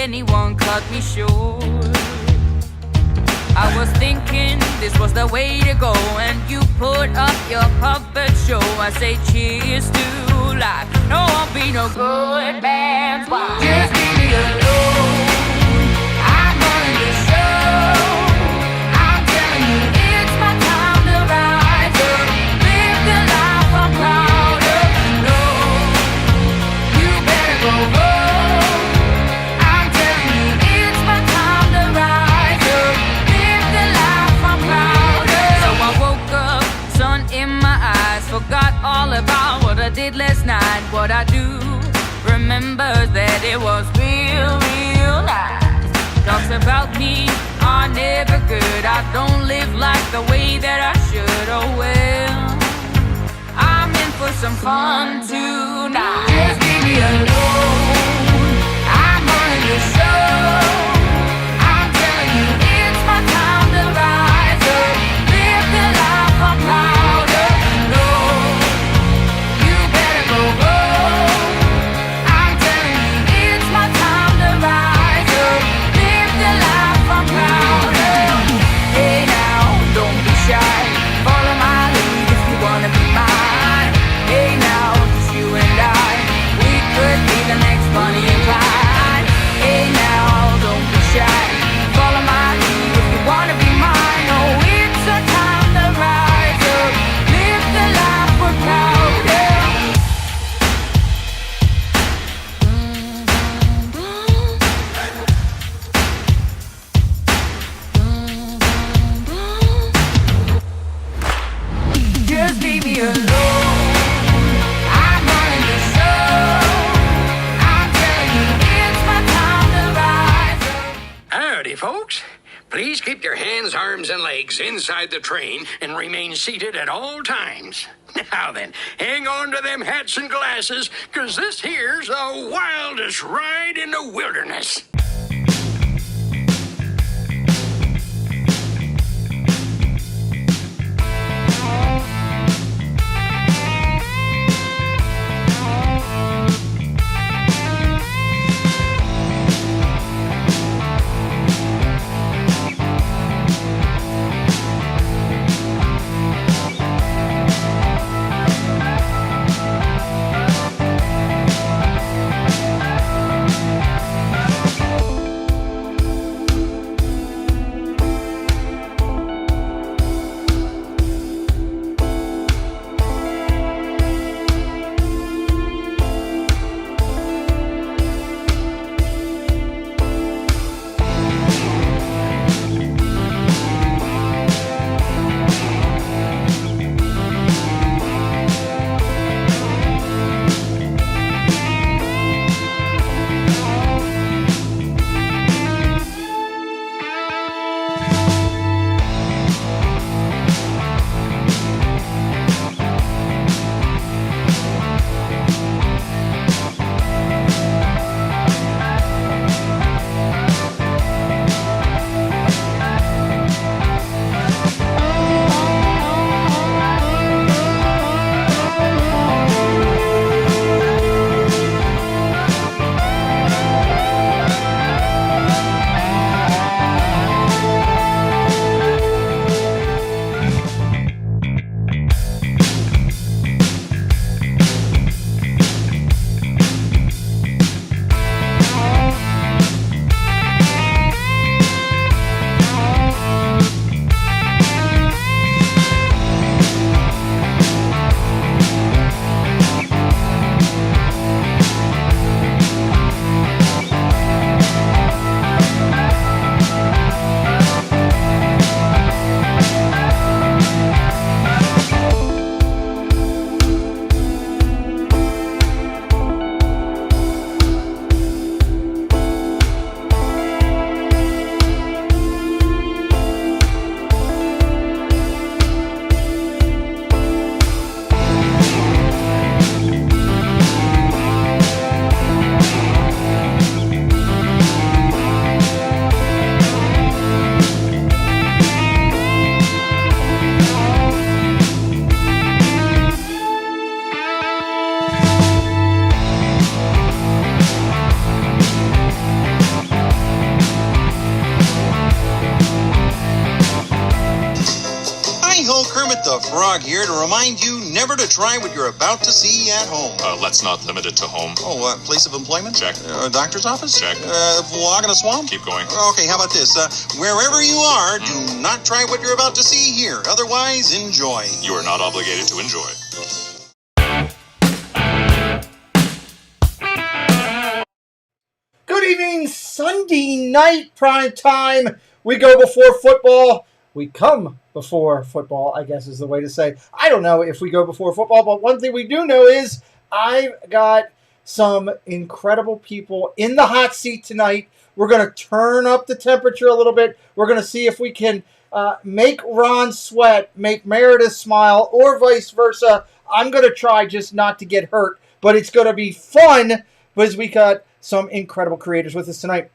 anyone cut me short. I was thinking this was the way to go, and you put up your puppet show. I say cheers to life. No, I'll be no good man's wife. Just leave me alone. I'm running the show. I'm telling you, it's my time to rise up. Live the life I'm proud of. No, you better go home. I'm telling you, it's my time to rise up. Live the life I'm proud of. So I woke up, sun in my eyes, forgot all about what I did last night. What I do remember that it was real, real nice. Talks about me are never good. I don't live like the way that I should. Oh well, I'm in for some fun tonight. Just leave me alone. I'm running the show. I'm telling you, it's my time to rise up. Live the life I'm proud of. No, you better go home. I'm telling you, it's my time to rise up. Live the life I'm proud of. Hey now, don't be shy. Follow my lead if you wanna be mine. Hey now, just you and I, we could be the next Bonnie and Clyde. Hey now, don't be shy. Follow my lead if you wanna be mine. Oh, it's our time to rise up. Live the life we're proud of. Just leave me alone. I'm running the show. I'm telling you, it's my time to rise up. Howdy, folks. Please keep your hands, arms, and legs inside the train and remain seated at all times. Now then, hang on to them hats and glasses, 'cause this here's the wildest ride in the wilderness. Frog here to remind you never to try what you're about to see at home. Let's not limit it to home. Oh, place of employment? Check. Doctor's office? Check. Log in a swamp? Keep going. Okay, how about this? Wherever you are, do not try what you're about to see here. Otherwise, enjoy. You are not obligated to enjoy. Good evening, Sunday night prime time. We go before football. We come before football, I guess is the way to say. I don't know if we go before football, but one thing we do know is I've got some incredible people in the hot seat tonight. We're going to turn up the temperature a little bit. We're going to see if we can make Ron sweat, make Meredith smile, or vice versa. I'm going to try just not to get hurt, but it's going to be fun because we got some incredible creators with us tonight.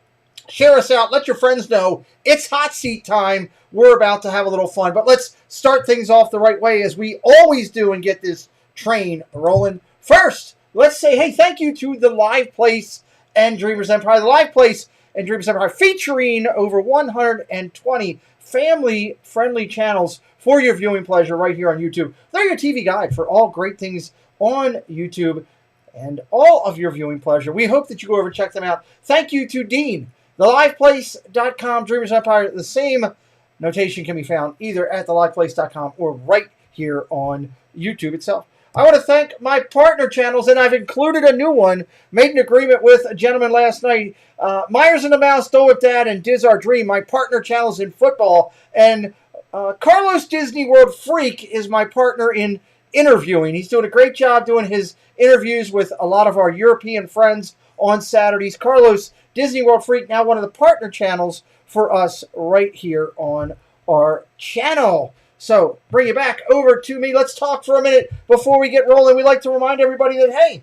Share us out. Let your friends know it's hot seat time. We're about to have a little fun, but let's start things off the right way as we always do and get this train rolling. First, let's say, hey, thank you to the Live Place and Dreamers Empire. The Live Place and Dreamers Empire featuring over 120 family-friendly channels for your viewing pleasure right here on YouTube. They're your TV guide for all great things on YouTube and all of your viewing pleasure. We hope that you go over and check them out. Thank you to Dean. TheLivePlace.com, Dreamers Empire. The same notation can be found either at TheLivePlace.com or right here on YouTube itself. I want to thank my partner channels, and I've included a new one. Made an agreement with a gentleman last night. Myers and the Mouse, Dole with Dad, and Diz Our Dream, my partner channels in football. And Carlos Disney World Freak is my partner in interviewing. He's doing a great job doing his interviews with a lot of our European friends on Saturdays. Carlos Disney World Freak, now one of the partner channels for us right here on our channel. So, bring it back over to me. Let's talk for a minute before we get rolling. We'd like to remind everybody that, hey,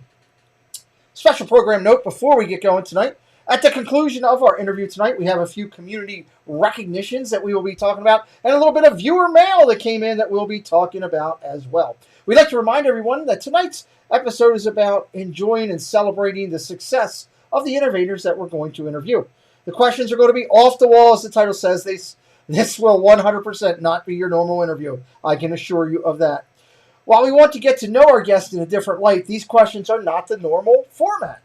special program note before we get going tonight. At the conclusion of our interview tonight, we have a few community recognitions that we will be talking about and a little bit of viewer mail that came in that we'll be talking about as well. We'd like to remind everyone that tonight's episode is about enjoying and celebrating the success of the innovators that we're going to interview. The questions are going to be off the wall, as the title says. This will 100% not be your normal interview. I can assure you of that. While we want to get to know our guests in a different light, these questions are not the normal format.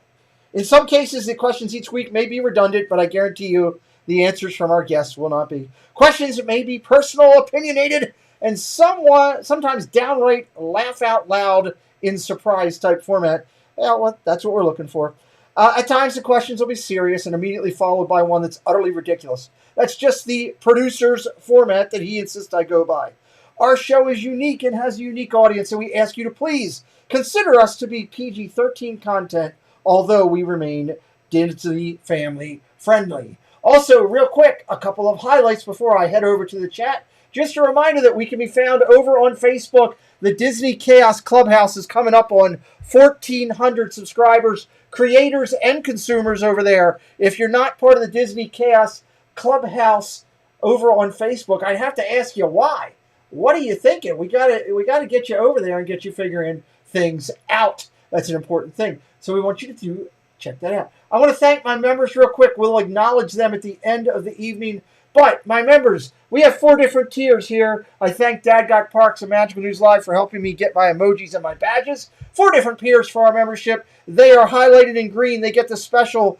In some cases, the questions each week may be redundant, but I guarantee you the answers from our guests will not be. Questions that may be personal, opinionated, and sometimes downright laugh out loud in surprise type format. Well, that's what we're looking for. At times, the questions will be serious and immediately followed by one that's utterly ridiculous. That's just the producer's format that he insists I go by. Our show is unique and has a unique audience, and we ask you to please consider us to be PG-13 content, although we remain Disney family friendly. Also, real quick, a couple of highlights before I head over to the chat. Just a reminder that we can be found over on Facebook. The Disney Chaos Clubhouse is coming up on 1,400 subscribers, creators and consumers over there. If you're not part of the Disney Chaos Clubhouse over on Facebook, I'd have to ask you why. What are you thinking? We gotta get you over there and get you figuring things out. That's an important thing. So we want you to check that out. I want to thank my members real quick. We'll acknowledge them at the end of the evening. But my members, we have 4 different tiers here. I thank Dad Got Parks and Magical News Live for helping me get my emojis and my badges. 4 different tiers for our membership. They are highlighted in green. They get the special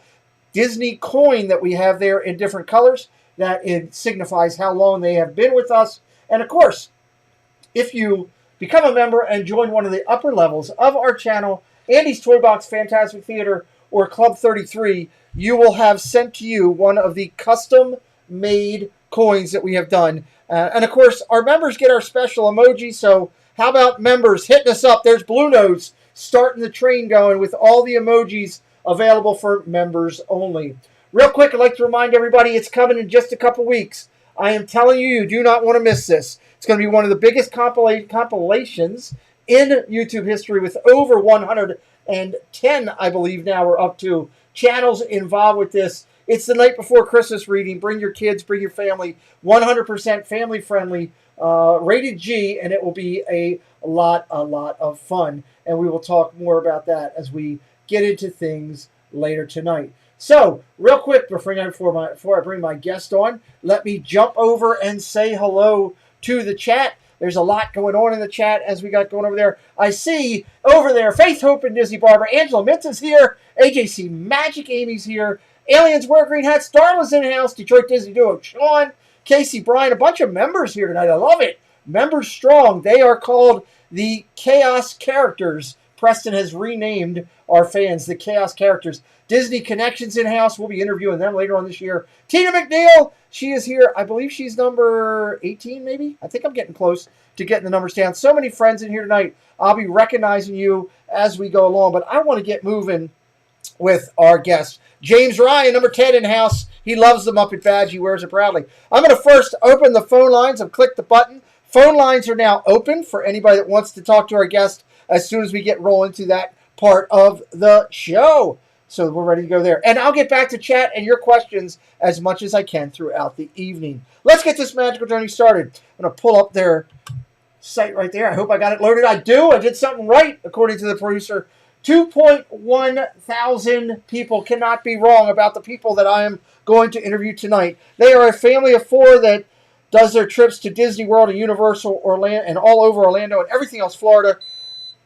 Disney coin that we have there in different colors. That it signifies how long they have been with us. And of course, if you become a member and join one of the upper levels of our channel, Andy's Toy Box Fantastic Theater or Club 33, you will have sent to you one of the custom-made coins that we have done. And of course, our members get our special emoji, so how about members hitting us up? There's Blue Nose starting the train going with all the emojis available for members only. Real quick, I'd like to remind everybody it's coming in just a couple weeks. I am telling you, you do not want to miss this. It's going to be one of the biggest compilations in YouTube history with over 110, I believe now we're up to, channels involved with this. It's the night before Christmas reading. Bring your kids, bring your family. 100% family friendly, rated G, and it will be a lot of fun. And we will talk more about that as we get into things later tonight. So, real quick, before I bring my guest on, let me jump over and say hello to the chat. There's a lot going on in the chat as we got going over there. I see over there Faith Hope and Disney Barber. Angela Mintz is here. AJC Magic Amy's here. Aliens Wear Green Hats. Darla's in the house. Detroit Disney Duo. Sean, Casey, Brian. A bunch of members here tonight. I love it. Members strong. They are called the Chaos Characters. Preston has renamed our fans the Chaos Characters. Disney Connections in-house. We'll be interviewing them later on this year. Tina McNeil, she is here. I believe she's number 18, maybe? I think I'm getting close to getting the numbers down. So many friends in here tonight. I'll be recognizing you as we go along, but I want to get moving with our guest. James Ryan, number 10 in-house. He loves the Muppet badge. He wears it proudly. I'm going to first open the phone lines. I've clicked the button. Phone lines are now open for anybody that wants to talk to our guest as soon as we get rolling to that part of the show. So we're ready to go there. And I'll get back to chat and your questions as much as I can throughout the evening. Let's get this magical journey started. I'm going to pull up their site right there. I hope I got it loaded. I do. I did something right, according to the producer. 2.1 thousand people, cannot be wrong about the people that I am going to interview tonight. They are a family of four that does their trips to Disney World and Universal Orlando and all over Orlando and everything else Florida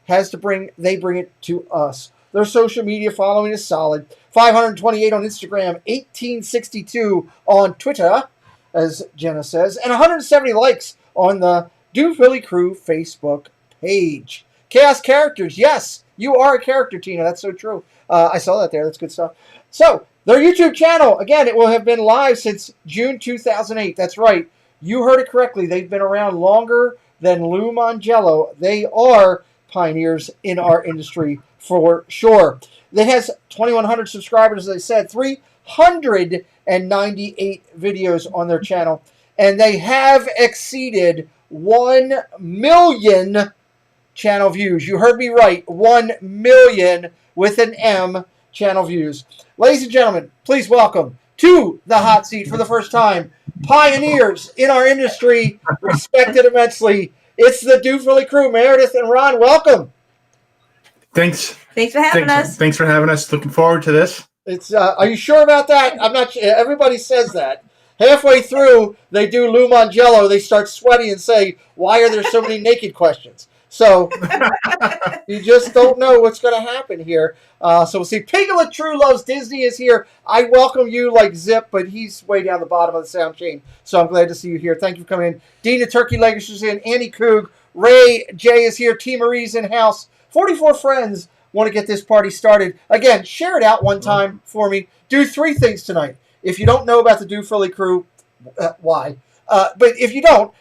they bring it to us. Their social media following is solid. 528 on Instagram, 1862 on Twitter, as Jenna says, and 170 likes on the Duphily Crew Facebook page. Chaos Characters, yes, you are a character, Tina. That's so true. I saw that there. That's good stuff. So, their YouTube channel, again, it will have been live since June 2008. That's right. You heard it correctly. They've been around longer than Lou Mangello. They are pioneers in our industry for sure. It has 2,100 subscribers, as I said, 398 videos on their channel, and they have exceeded 1 million channel views. You heard me right, 1 million with an M channel views. Ladies and gentlemen, please welcome to the hot seat for the first time, pioneers in our industry, respected immensely. It's the Duphily Crew. Meredith and Ron, welcome. Thanks for having us. Thanks for having us. Looking forward to this. It's. Are you sure about that? I'm not sure. Everybody says that. Halfway through, they do Lou Mangello. They start sweating and say, "Why are there so many naked questions?" So you just don't know what's going to happen here. So we'll see. Piglet True Loves Disney is here. I welcome you like Zip, but he's way down the bottom of the sound chain. So I'm glad to see you here. Thank you for coming in. Dina Turkey Leggers is in. Annie Coog. Ray J is here. T. Marie's in house. 44 friends want to get this party started. Again, share it out one time for me. Do 3 things tonight. If you don't know about the Duphily Crew, why? But if you don't,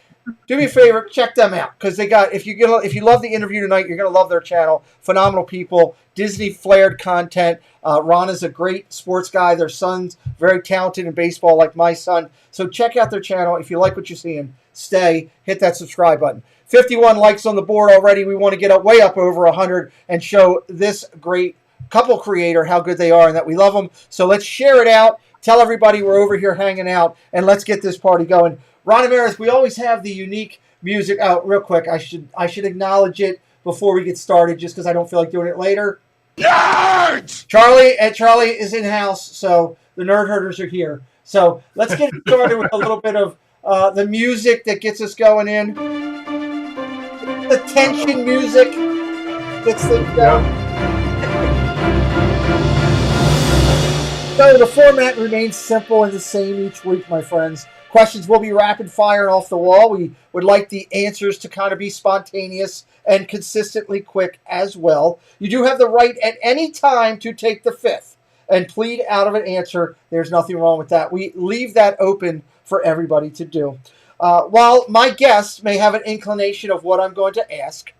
do me a favor, check them out, because they got. If you love the interview tonight, you're gonna love their channel. Phenomenal people, Disney flared content. Ron is a great sports guy. Their son's very talented in baseball, like my son. So check out their channel. If you like what you're seeing, stay. Hit that subscribe button. 51 likes on the board already. We want to get way up over 100 and show this great couple creator how good they are and that we love them. So let's share it out. Tell everybody we're over here hanging out, and let's get this party going. Ron Meredith, we always have the unique music. Oh, real quick, I should acknowledge it before we get started, just because I don't feel like doing it later. Nerds! Charlie is in house, so the nerd herders are here. So let's get started with a little bit of the music that gets us going in. The tension music gets things going. So the format remains simple and the same each week, my friends. Questions will be rapid fire and off the wall. We would like the answers to kind of be spontaneous and consistently quick as well. You do have the right at any time to take the fifth and plead out of an answer. There's nothing wrong with that. We leave that open for everybody to do. While my guests may have an inclination of what I'm going to ask,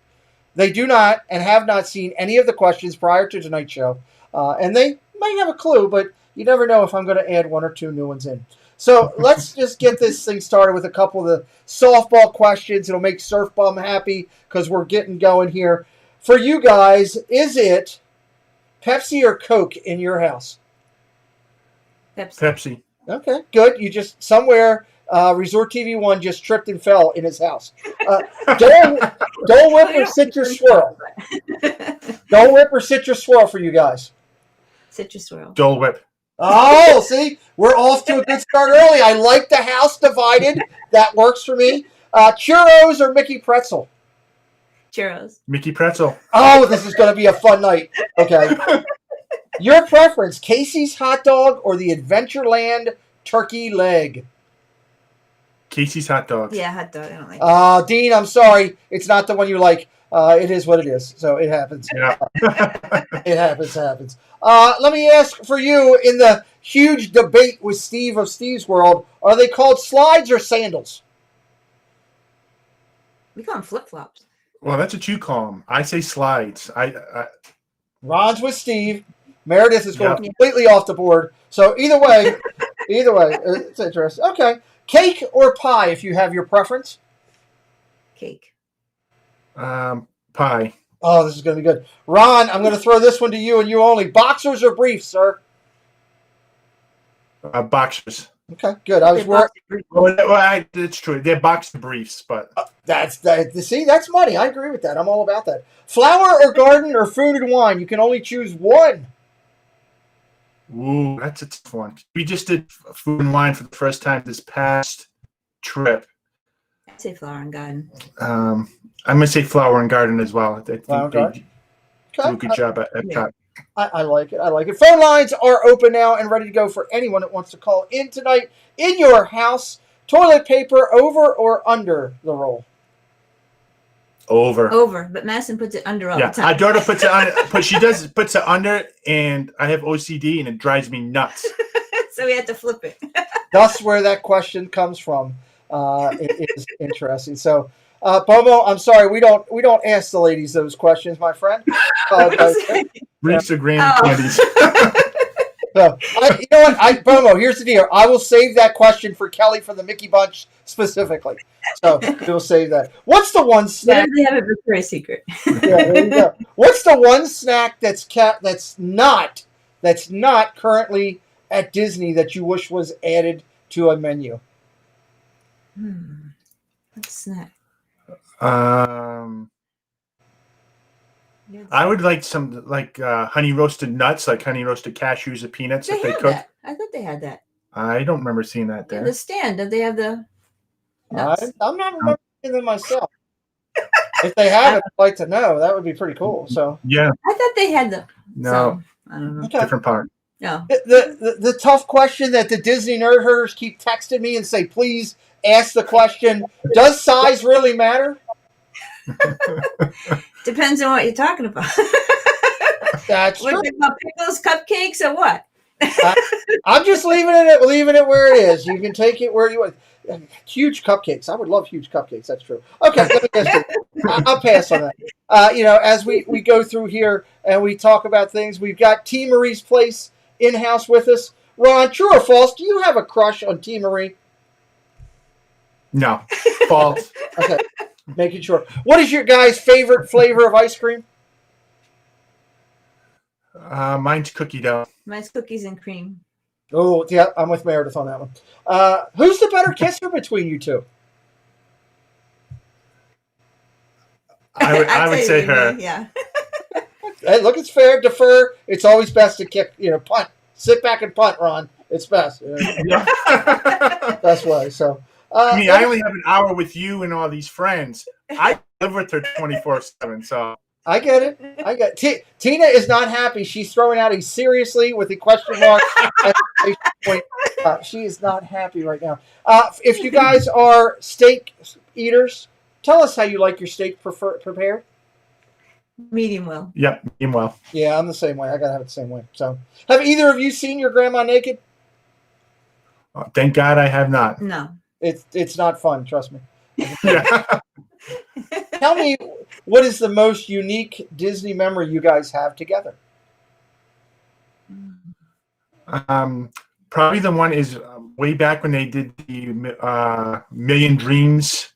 they do not and have not seen any of the questions prior to tonight's show. And they might have a clue, but you never know if I'm going to add 1 or 2 new ones in. So let's just get this thing started with a couple of the softball questions. It'll make Surf Bum happy because we're getting going here. For you guys, is it Pepsi or Coke in your house? Pepsi. Okay, good. You just somewhere Resort TV 1 just tripped and fell in his house. Dole Whip or Citrus Swirl? Dole Whip or Citrus Swirl for you guys? Citrus Swirl. Dole Whip. Oh, see, we're off to a good start early. I like the house divided. That works for me. Churros or Mickey Pretzel? Churros. Mickey Pretzel. Oh, this is going to be a fun night. Okay. Your preference, Casey's hot dog or the Adventureland turkey leg? Casey's hot dogs. Yeah, hot dog. I don't like Dean, I'm sorry. It's not the one you like. It is what it is. So it happens. Yeah. It happens. Let me ask for you, in the huge debate with Steve of Steve's World, are they called slides or sandals? We call them flip-flops. Well, that's what you call them. I say slides. Ron's with Steve. Meredith is going Yeah. completely off the board. So either way, it's interesting. Okay. Cake or pie, if you have your preference? Cake. Pie. Oh, this is going to be good. Ron, I'm going to throw this one to you and you only. Boxers or briefs, sir? Boxers. Okay, good. I was worried. It's true. They're boxer briefs, but See, that's money. I agree with that. I'm all about that. Flower or garden or food and wine? You can only choose one. ooh, that's a tough one. We just did food and wine for the first time this past trip. I'd say flower and garden. I'm gonna say flower and garden as well. I think Flower and they garden? do a good job at Epcot. I like it. Phone lines are open now and ready to go for anyone that wants to call in tonight. In your house, toilet paper over or under the roll? Over. But Madison puts it under all Yeah, the my time. daughter puts it on, but she puts it under, and I have OCD, and it drives me nuts. So we had to flip it. That's where that question comes from. It is interesting. So, Bomo, I'm sorry, we don't ask the ladies those questions, my friend. Briefs or grand candies. So, you know what, Bomo, here's the deal. I will save that question for Kelly from the Mickey Bunch specifically. So we'll save that. What's the one snack? They have a Victoria's Secret. Yeah, there you go. What's the one snack that's not currently at Disney that you wish was added to a menu? What's snack? I would like some honey roasted nuts, like honey roasted cashews or peanuts if they have cook. that. I thought they had that. I don't remember seeing that Yeah, there. the stand. Did they have the nuts? I'm not remembering them myself. If they have it, I'd like to know. That would be pretty cool. So Yeah, I thought they had the. no, some. I don't know. okay. different part. No. The tough question that the Disney nerd herders keep texting me and say, please ask the question: does size really matter? Depends on what you're talking about. That's We're true. talking about pickles, cupcakes, or what? I'm just leaving it where it is. You can take it where you want. Huge cupcakes. I would love huge cupcakes. That's true. Okay, let me ask you. I'll pass on that. As we go through here and we talk about things, we've got T. Marie's Place in-house with us. Ron, true or false, do you have a crush on T. Marie? No, false. Okay, making sure. What is your guys' favorite flavor of ice cream? Mine's cookie dough. Mine's cookies and cream. Oh, yeah, I'm with Meredith on that one. Who's the better kisser between you two? I would say her. Yeah. Hey, look, it's fair. Defer. It's always best to kick, punt. Sit back and punt, Ron. It's best. Best way. So, I only have an hour with you and all these friends. I live with her 24/7. So I get it. Tina is not happy. She's throwing out a seriously with a question mark. Point. She is not happy right now. If you guys are steak eaters, tell us how you like your steak prepared. Medium well. yep, well. Yeah, I'm the same way. I gotta have it the same way. So, have either of you seen your grandma naked? Thank God I have not. No. It's not fun. Trust me. Yeah. Tell me, what is the most unique Disney memory you guys have together? Probably the one is way back when they did the Million Dreams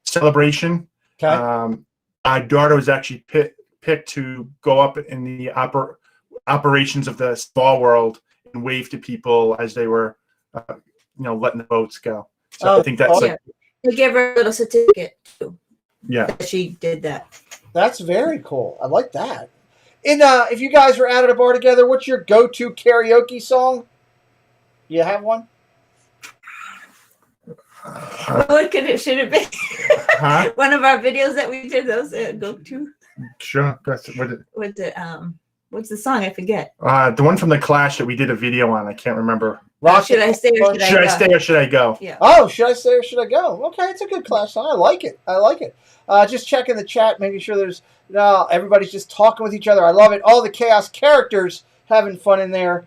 celebration. Okay. My daughter was actually picked to go up in the operations of the Small World and wave to people as they were, letting the boats go. So I think that's Yeah. They gave her a little certificate too. Yeah. She did that. That's very cool. I like that. And if you guys were out at a bar together, what's your go-to karaoke song? You have one? What could it should have been? Huh? One of our videos that we did. Those go to. Sure. That's what What's the song? I forget. the one from the Clash that we did a video on. I can't remember. Should I stay or should I Should I go? stay or should I go? Yeah. Oh, should I stay or should I go? Okay, it's a good Clash song. I like it. Just checking the chat, making sure there's everybody's just talking with each other. I love it. All the Chaos characters having fun in there.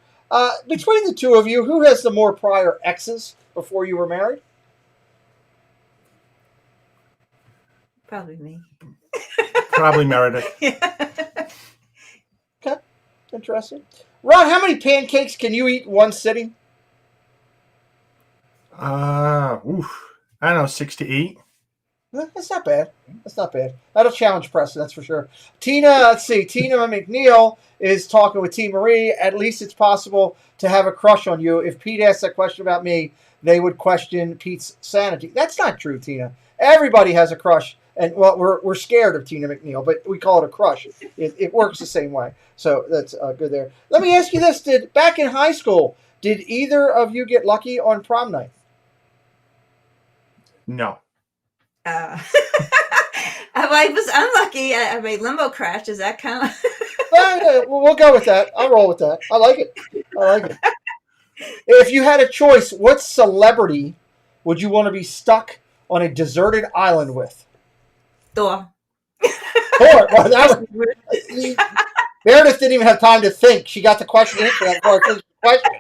Between the two of you, who has the more prior exes before you were married? Probably me. Probably Meredith. Okay, interesting. Ron, how many pancakes can you eat in one sitting? I don't know, 6 to 8. That's not bad. That'll challenge Preston, that's for sure. Tina McNeil is talking with T. Marie. At least it's possible to have a crush on you. If Pete asked that question about me, they would question Pete's sanity. That's not true, Tina. Everybody has a crush. And, well, we're scared of Tina McNeil, but we call it a crush. It works the same way. So that's good there. Let me ask you this. Back in high school, did either of you get lucky on prom night? No. I was unlucky. I made limbo crash. Does that count? We'll go with that. I'll roll with that. I like it. If you had a choice, what celebrity would you want to be stuck on a deserted island with? Thor. Well, Meredith didn't even have time to think. She got the question answered before I finished the question.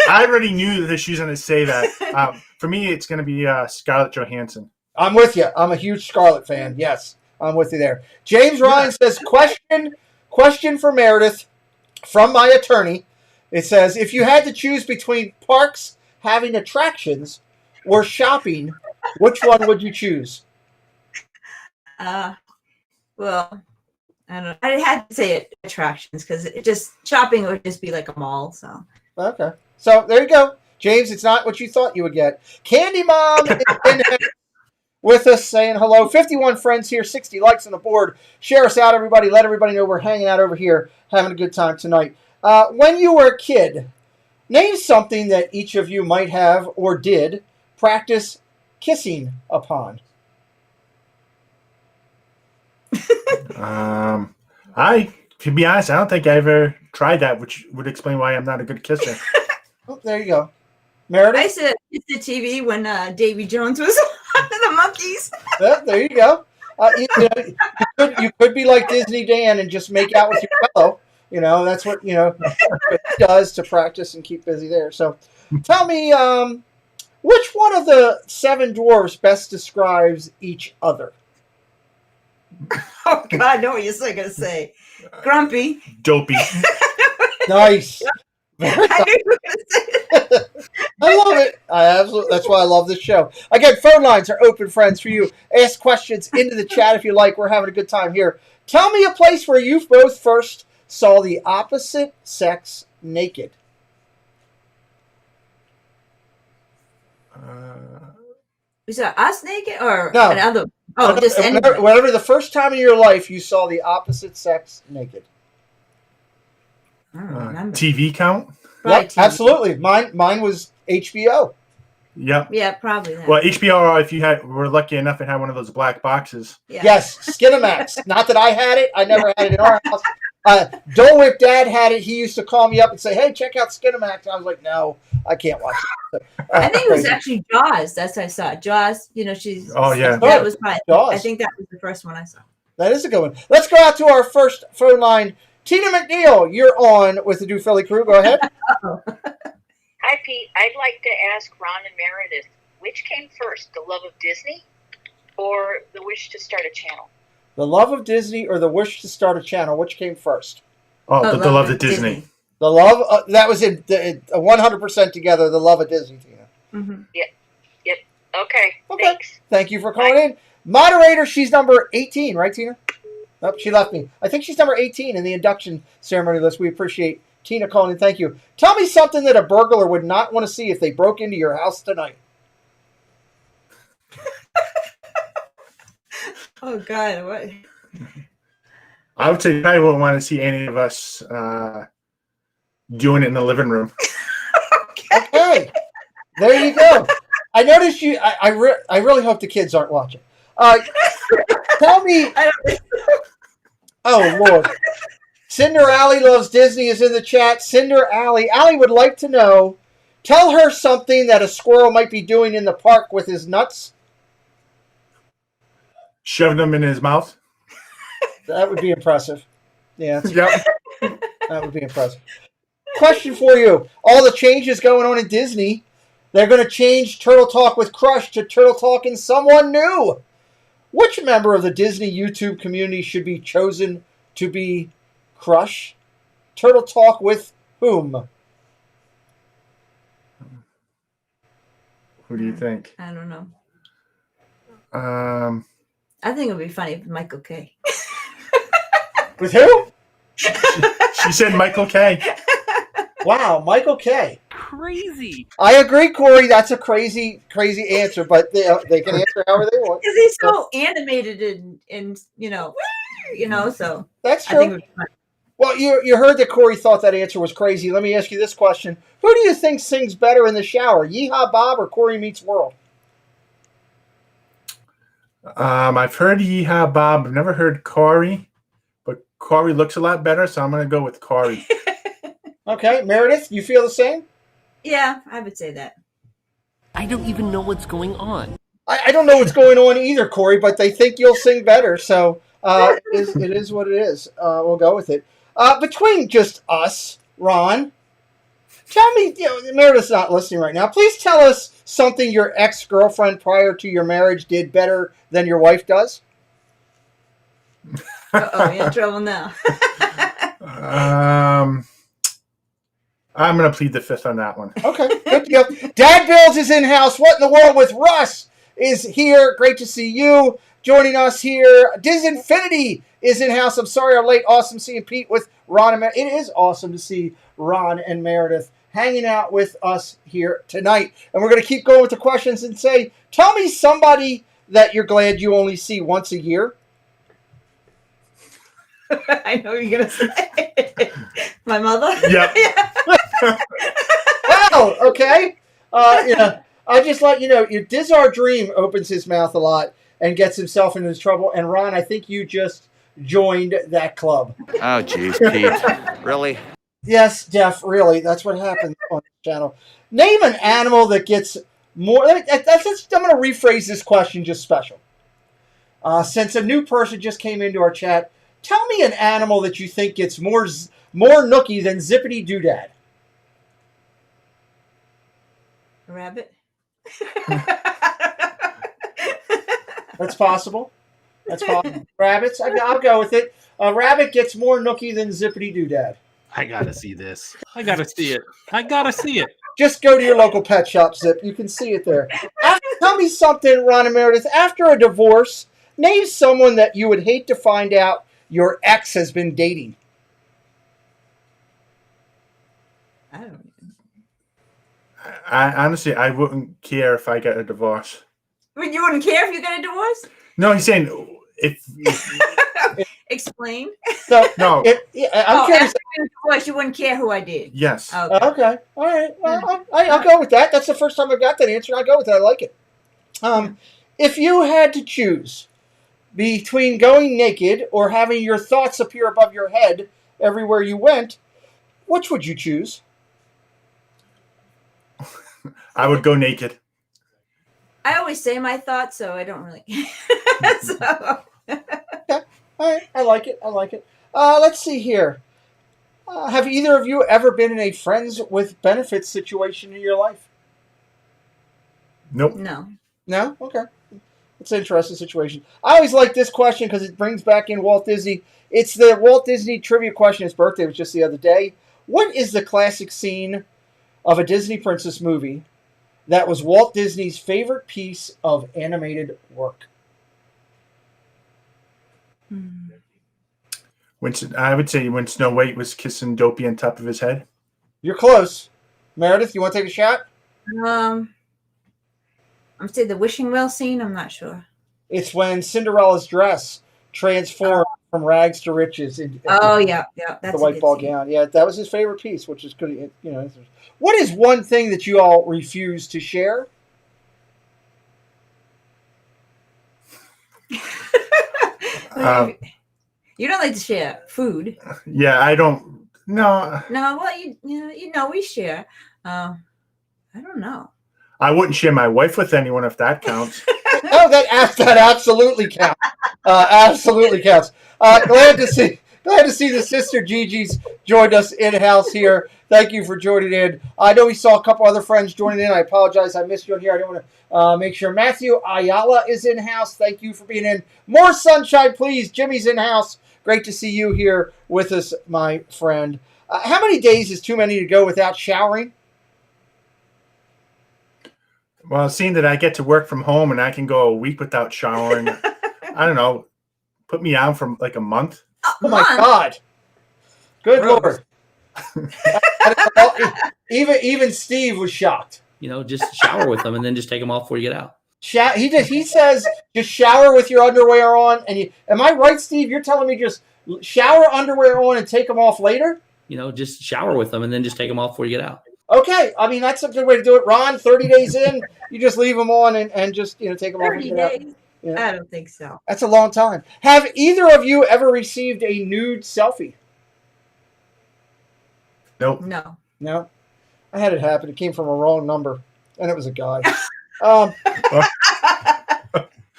I already knew that she was going to say that. For me, it's going to be Scarlett Johansson. I'm with you. I'm a huge Scarlett fan. Yes, I'm with you there. James Ryan says, question for Meredith from my attorney. It says, if you had to choose between parks having attractions or shopping, which one would you choose? Well, I don't know. I had to say attractions because shopping would just be like a mall. So Okay. So there you go. James, it's not what you thought you would get. Candy Mom is in with us saying hello. 51 friends here, 60 likes on the board. Share us out, everybody. Let everybody know we're hanging out over here, having a good time tonight. When you were a kid, name something that each of you might have or did practice kissing upon. To be honest, I don't think I ever tried that, which would explain why I'm not a good kisser. Oh, there you go. Meredith? I used to kiss the TV when Davy Jones was on the Monkeys. Yeah, there you go. You could be like Disney Dan and just make out with your pillow. That's what, he does to practice and keep busy there. So tell me, which one of the 7 dwarves best describes each other? Oh, God, I know what you're going to say. Grumpy. Dopey. Nice. I knew you were going to say that. I love it. That's why I love this show. Again, phone lines are open, friends, for you. Ask questions into the chat if you like. We're having a good time here. Tell me a place where you both first saw the opposite sex naked. Was that us naked or No. another? Oh, just anybody. Whenever the first time in your life you saw the opposite sex naked. I don't remember. TV count? Probably Yep, TV. absolutely. Mine was HBO. Yep. Yeah, probably that. Well, HBO, if you were lucky enough and had one of those black boxes. Yeah. Yes, Skinamax. Not that I had it. I never had it in our house. Dole Whip Dad had it. He used to call me up and say, "Hey, check out Skinamax." And I was like, "No, I can't watch it." I think it was crazy. actually Jaws. That's what I saw. Jaws, she's. Oh, yeah. That was probably. Jaws. I think that was the first one I saw. That is a good one. Let's go out to our first phone line. Tina McNeil, you're on with the Duphily Crew. Go ahead. Hi, Pete. I'd like to ask Ron and Meredith, which came first, the love of Disney or the wish to start a channel? The love of Disney or the wish to start a channel? Which came first? Oh, the love of Disney. The love that was in 100% together. The love of Disney, Tina. Mm-hmm. Yep. Okay. Okay. Thanks. Thank you for calling in. Moderator, she's number 18, right, Tina? Nope, she left me. I think she's number 18 in the induction ceremony list. We appreciate Tina calling in. Thank you. Tell me something that a burglar would not want to see if they broke into your house tonight. Oh, God. What? I would say you probably wouldn't want to see any of us doing it in the living room. Okay. There you go. I noticed you. I really hope the kids aren't watching. Tell me. Oh Lord. Cinder Alley loves Disney is in the chat. Cinder Alley. Alley would like to know. Tell her something that a squirrel might be doing in the park with his nuts. Shoving them in his mouth. That would be impressive. Yeah. Yep. That would be impressive. Question for you. All the changes going on in Disney. They're going to change Turtle Talk with Crush to Turtle Talk and Someone New. Which member of the Disney YouTube community should be chosen to be Crush? Turtle Talk with whom? Who do you think? I don't know. I think it would be funny if Michael K. With who? She said Michael K. Wow, Michael K. Crazy. I agree, Corey. That's a crazy answer, but they can answer however they want. Because he's so animated and so that's true. I think it would be funny. Well, you heard that Corey thought that answer was crazy. Let me ask you this question. Who do you think sings better in the shower, Yeehaw Bob or Corey Meets World? I've heard Yeehaw Bob. I've never heard Corey, but Corey looks a lot better, so I'm going to go with Corey. Okay. Meredith, you feel the same? Yeah, I would say that. I don't even know what's going on. I don't know what's going on either, Corey, but they think you'll sing better, so it is what it is. We'll go with it. Between just us, Ron, tell me, Meredith's not listening right now. Please tell us something your ex-girlfriend prior to your marriage did better than your wife does. Uh-oh, you're in trouble now. I'm going to plead the fifth on that one. Okay, good deal. Dad Bills is in-house. What in the world with Russ is here. Great to see you joining us here. Disinfinity is in-house. I'm sorry I'm late. Awesome seeing Pete with Ron and Meredith. It is awesome to see Ron and Meredith hanging out with us here tonight. And we're going to keep going with the questions and say, tell me somebody that you're glad you only see once a year. I know what you're going to say. My mother? Yep. Wow, okay. I just let you know, Dizar Dream opens his mouth a lot and gets himself into trouble. And Ron, I think you just joined that club. Oh, geez, Pete. Really? Yes, Jeff, really. That's what happens on the channel. Name an animal that gets more... I'm going to rephrase this question just special. Since a new person just came into our chat, tell me an animal that you think gets more nookie than Zippity Doodad. A rabbit? That's possible. That's possible. Rabbits, I'll go with it. A rabbit gets more nookie than Zippity Doodad. I gotta see this. I gotta see it. Just go to your local pet shop, Zip. You can see it there. Tell me something, Ron and Meredith. After a divorce, name someone that you would hate to find out your ex has been dating. I don't know. Honestly, I wouldn't care if I get a divorce. I mean, you wouldn't care if you got a divorce? No, he's saying if Explain. So, no. I'm curious. After a divorce, you wouldn't care who I did. Yes. Okay. All right. Well, I'll go with that. That's the first time I've got that answer. I'll go with that. I like it. If you had to choose between going naked or having your thoughts appear above your head everywhere you went, which would you choose? I would go naked. I always say my thoughts, so I don't really so. Okay. All right. I like it. Let's see here. Have either of you ever been in a friends with benefits situation in your life? Nope. No. No? Okay. It's an interesting situation. I always like this question because it brings back in Walt Disney. It's the Walt Disney trivia question. His birthday was just the other day. What is the classic scene of a Disney princess movie that was Walt Disney's favorite piece of animated work? I would say when Snow White was kissing Dopey on top of his head. You're close. Meredith, you want to take a shot? I'm say the wishing well scene. I'm not sure. It's when Cinderella's dress transformed from rags to riches. Yeah, that's the white ball gown. Yeah, that was his favorite piece, which is good. What is one thing that you all refuse to share? You don't like to share food. Yeah, I don't. No, No, well, you know, we share. I don't know. I wouldn't share my wife with anyone if that counts. Oh, that absolutely counts. Absolutely counts. Glad to see the sister Gigi's joined us in house here. Thank you for joining in. I know we saw a couple other friends joining in. I apologize, I missed you in here. I don't want to make sure. Matthew Ayala is in house. Thank you for being in. More sunshine, please. Jimmy's in house. Great to see you here with us, my friend. How many days is too many to go without showering? Well, seeing that I get to work from home and I can go a week without showering, I don't know, put me out for like a month. Oh my God! Good Lord! even Steve was shocked. You know, just shower with them and then just take them off before you get out. He says just shower with your underwear on, and am I right, Steve? You're telling me just shower underwear on and take them off later? You know, just shower with them and then just take them off before you get out. Okay, I mean that's a good way to do it. Ron, 30 days in, you just leave them on and just take them off. 30 days? I don't think so. That's a long time. Have either of you ever received a nude selfie? Nope. No. I had it happen. It came from a wrong number, and it was a guy.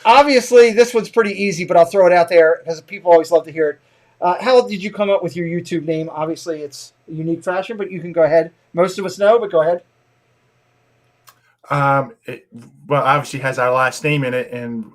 Obviously, this one's pretty easy, but I'll throw it out there because people always love to hear it. How did you come up with your YouTube name? Obviously, it's a unique fashion, but you can go ahead. Most of us know, but go ahead. Well, obviously has our last name in it, and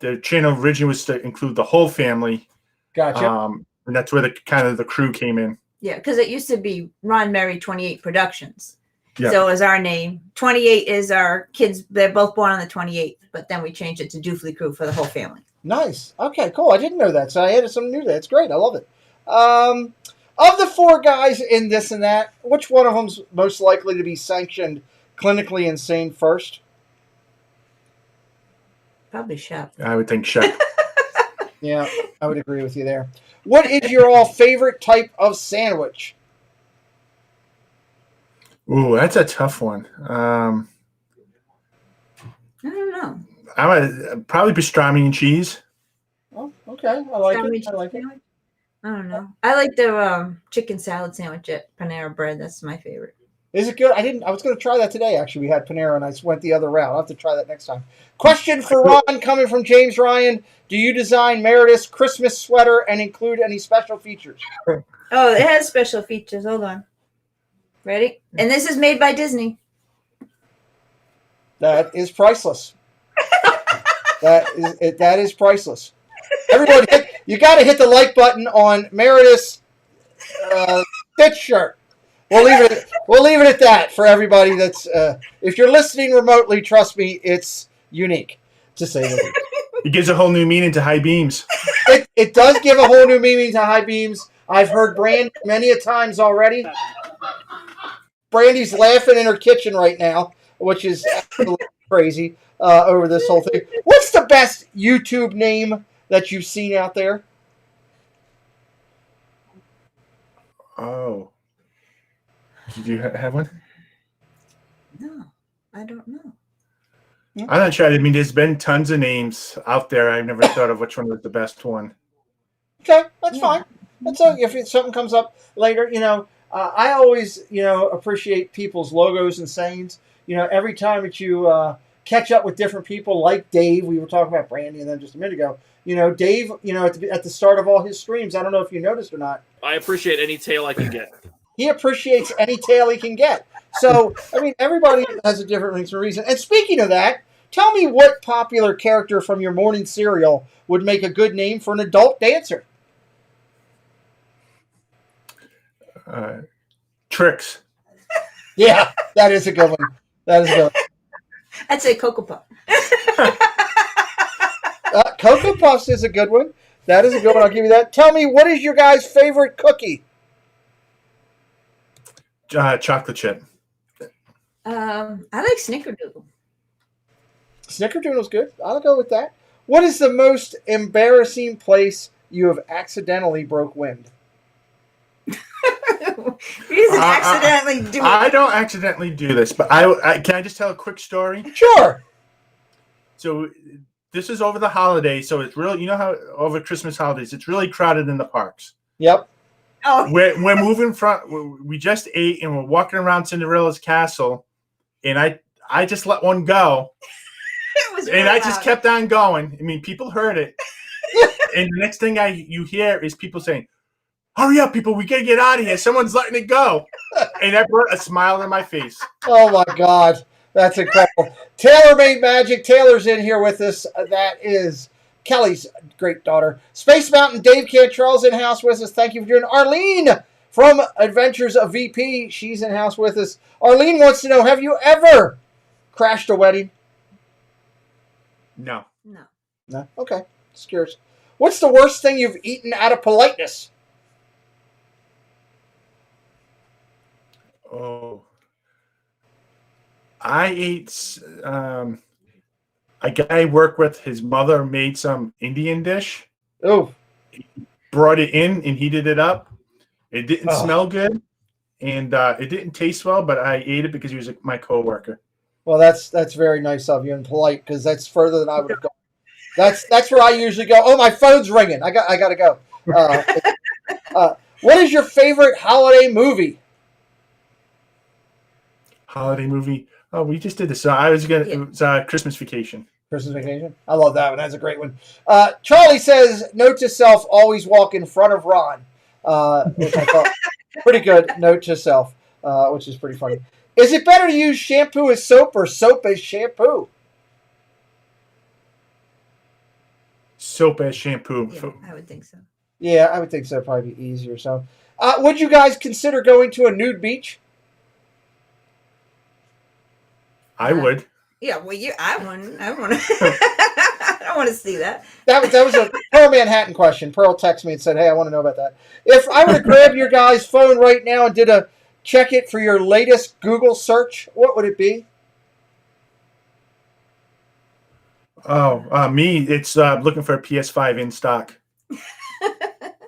the channel originally was to include the whole family. Gotcha. And that's where the crew came in. Yeah, because it used to be Ron Meredith 28 Productions. Yeah. So it was our name. 28 is our kids. They're both born on the 28th, but then we changed it to Duphily Crew for the whole family. Nice. Okay, cool. I didn't know that, so I added something new there. It's great. I love it. Of the four guys in this and that, which one of them's most likely to be sanctioned clinically insane first? Probably Shep. I would think Shep. Yeah, I would agree with you there. What is your all favorite type of sandwich? Ooh, that's a tough one. I don't know. I would probably pastrami and cheese. Oh, okay. I like it. I like it. I don't know. I like the chicken salad sandwich at Panera Bread. That's my favorite. Is it good? I was going to try that today, actually. We had Panera, and I went the other route. I'll have to try that next time. Question for Ron coming from James Ryan. Do you design Meredith's Christmas sweater and include any special features? Oh, it has special features. Hold on. Ready? And this is made by Disney. That is priceless. That is priceless. Everyone, you got to hit the like button on Meredith's Stitch shirt. We'll leave it at that for everybody. That's if you're listening remotely, trust me, it's unique to say the least. It gives a whole new meaning to high beams. It does give a whole new meaning to high beams. I've heard Brandy many a times already. Brandy's laughing in her kitchen right now, which is absolutely crazy over this whole thing. What's the best YouTube name that you've seen out there? Oh. Did you have one? No, I don't know. I'm not sure. I mean, there's been tons of names out there. I've never thought of which one was the best one. Okay, that's fine. That's okay. If something comes up later, I always, appreciate people's logos and sayings. Every time that you catch up with different people, like Dave, we were talking about Brandy and then just a minute ago. Dave, at the start of all his streams, I don't know if you noticed or not. I appreciate any tail I can get. He appreciates any tail he can get. So, I mean, everybody has a different reason. And speaking of that, tell me what popular character from your morning cereal would make a good name for an adult dancer? Tricks. Yeah, that is a good one. I'd say Cocoa Puff. Cocoa Puffs is a good one. That is a good one. I'll give you that. Tell me, what is your guys' favorite cookie? Chocolate chip. I like Snickerdoodle. Snickerdoodle's good. I'll go with that. What is the most embarrassing place you have accidentally broke wind? He doesn't accidentally do it. I don't accidentally do this, but I can I just tell a quick story? Sure. So this is over the holidays, so it's really, you know how over Christmas holidays, it's really crowded in the parks. Yep. Oh, We're moving from. We just ate and we're walking around Cinderella's castle, and I just let one go, it was really and I just loud. kept on going. I mean, people heard it, and the next thing you hear is people saying, "Hurry up, people! We gotta get out of here! Someone's letting it go!" And that brought a smile on my face. Oh my God, that's incredible. Taylor made magic. Taylor's in here with us. That is Kelly's great daughter. Space Mountain Dave Cantrell's in house with us. Thank you for doing. Arlene from Adventures of VP. She's in house with us. Arlene wants to know: have you ever crashed a wedding? No. No. No. Okay. Just curious. What's the worst thing you've eaten out of politeness? Oh. I ate. A guy I work with, his mother made some Indian dish. Oh. Brought it in and heated it up. It didn't Oh. smell good, and it didn't taste well. But I ate it because he was my coworker. Well, that's very nice of you and polite, because that's further than I would have gone. That's where I usually go. Oh, my phone's ringing. I got to go. What is your favorite holiday movie? Holiday movie. Oh, we just did this. So I was gonna. Yeah. It was Christmas Vacation. Christmas Vacation. I love that one. That's a great one. Charlie says, note to self, always walk in front of Ron. Which I thought pretty good. Note to self, which is pretty funny. Is it better to use shampoo as soap or soap as shampoo? Soap as shampoo. Yeah, I would think so. Yeah, I would think so. Probably be easier. So, would you guys consider going to a nude beach? I would. Yeah, well, I want to. I don't want to see that. That was a Pearl Manhattan question. Pearl texted me and said, "Hey, I want to know about that. If I were to grab your guys' phone right now and did a check it for your latest Google search, what would it be?" Oh, me. It's looking for a PS5 in stock.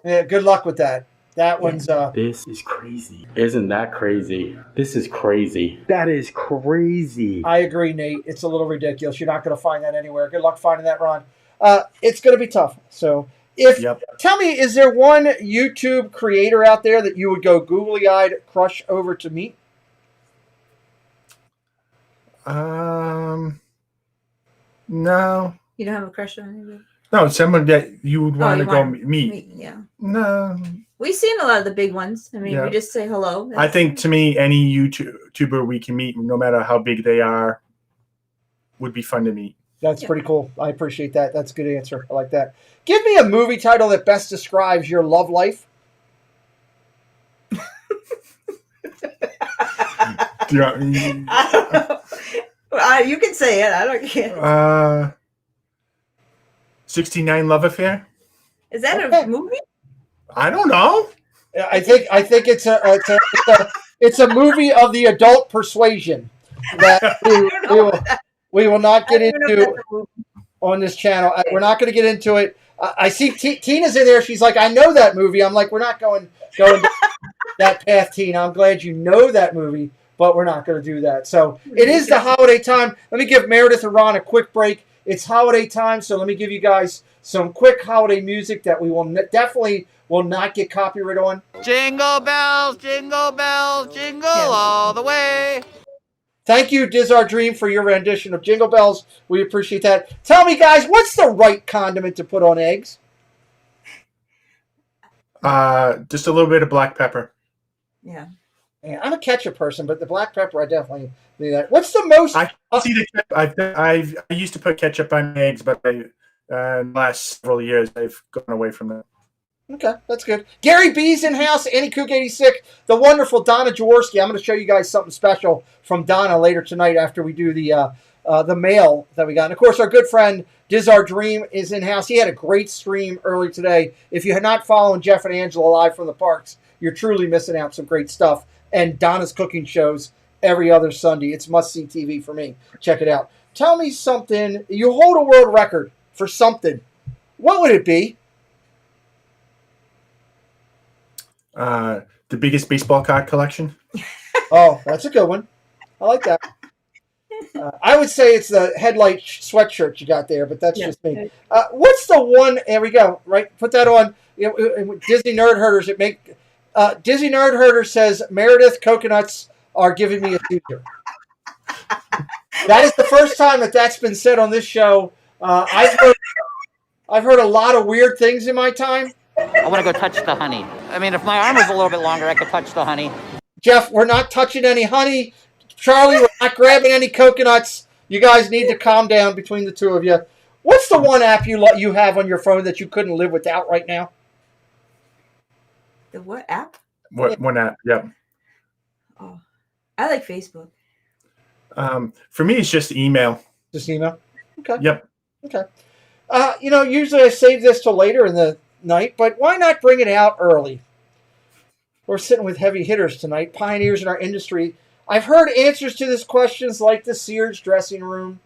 Yeah, good luck with that. That one's This is crazy. Isn't that crazy? This is crazy. That is crazy. I agree, Nate. It's a little ridiculous. You're not going to find that anywhere. Good luck finding that, Ron. It's going to be tough. So, tell me, is there one YouTube creator out there that you would go googly-eyed crush over to meet? No. You don't have a crush on anybody? No, someone that you would want to go meet. Yeah. No. We've seen a lot of the big ones. I mean, Yeah. we just say hello. I think, to me, any YouTuber we can meet, no matter how big they are, would be fun to meet. That's pretty cool. I appreciate that. That's a good answer. I like that. Give me a movie title that best describes your love life. Yeah. You can say it. I don't care. 69 Love Affair? Is that a movie? I don't know. I think it's a movie of the adult persuasion that we will not get into on this channel. We're not going to get into it. I see Tina's in there. She's like, I know that movie. I'm like, we're not going that path, Tina. I'm glad you know that movie, but we're not going to do that. So it is the holiday time. Let me give Meredith and Ron a quick break. It's holiday time, so let me give you guys some quick holiday music that we will definitely will not get copyright on. Jingle bells, jingle all the way. Thank you, Diz Our Dream, for your rendition of Jingle Bells. We appreciate that. Tell me, guys, what's the right condiment to put on eggs? Just a little bit of black pepper. Yeah. Yeah, I'm a ketchup person, but the black pepper, I definitely do that. What's the most? I used to put ketchup on eggs, but in the last several years, I've gone away from that. Okay, that's good. Gary B's in house, Annie Cook 86, the wonderful Donna Jaworski. I'm going to show you guys something special from Donna later tonight after we do the mail that we got. And of course, our good friend Diz Our Dream is in house. He had a great stream early today. If you're not following Jeff and Angela live from the parks, you're truly missing out some great stuff. And Donna's cooking shows every other Sunday. It's must-see TV for me. Check it out. Tell me something. You hold a world record for something. What would it be? The biggest baseball card collection. Oh, that's a good one. I like that. I would say it's the headlight sweatshirt you got there, but that's Yeah. just me. What's the one? There we go. Right, put that on. Disney Nerd Herders. Disney Nerd Herder says Meredith coconuts are giving me a seizure. That is the first time that's been said on this show. I've heard a lot of weird things in my time. I want to go touch the honey. I mean, if my arm was a little bit longer, I could touch the honey. Jeff, we're not touching any honey. Charlie, we're not grabbing any coconuts. You guys need to calm down between the two of you. What's the one app you have on your phone that you couldn't live without right now? The what app? One app, yep. Oh, I like Facebook. For me, it's just email. Just email? Okay. Yep. Okay. Usually I save this till later in the night, but why not bring it out early? We're sitting with heavy hitters tonight, pioneers in our industry. I've heard answers to these questions like the Sears dressing room,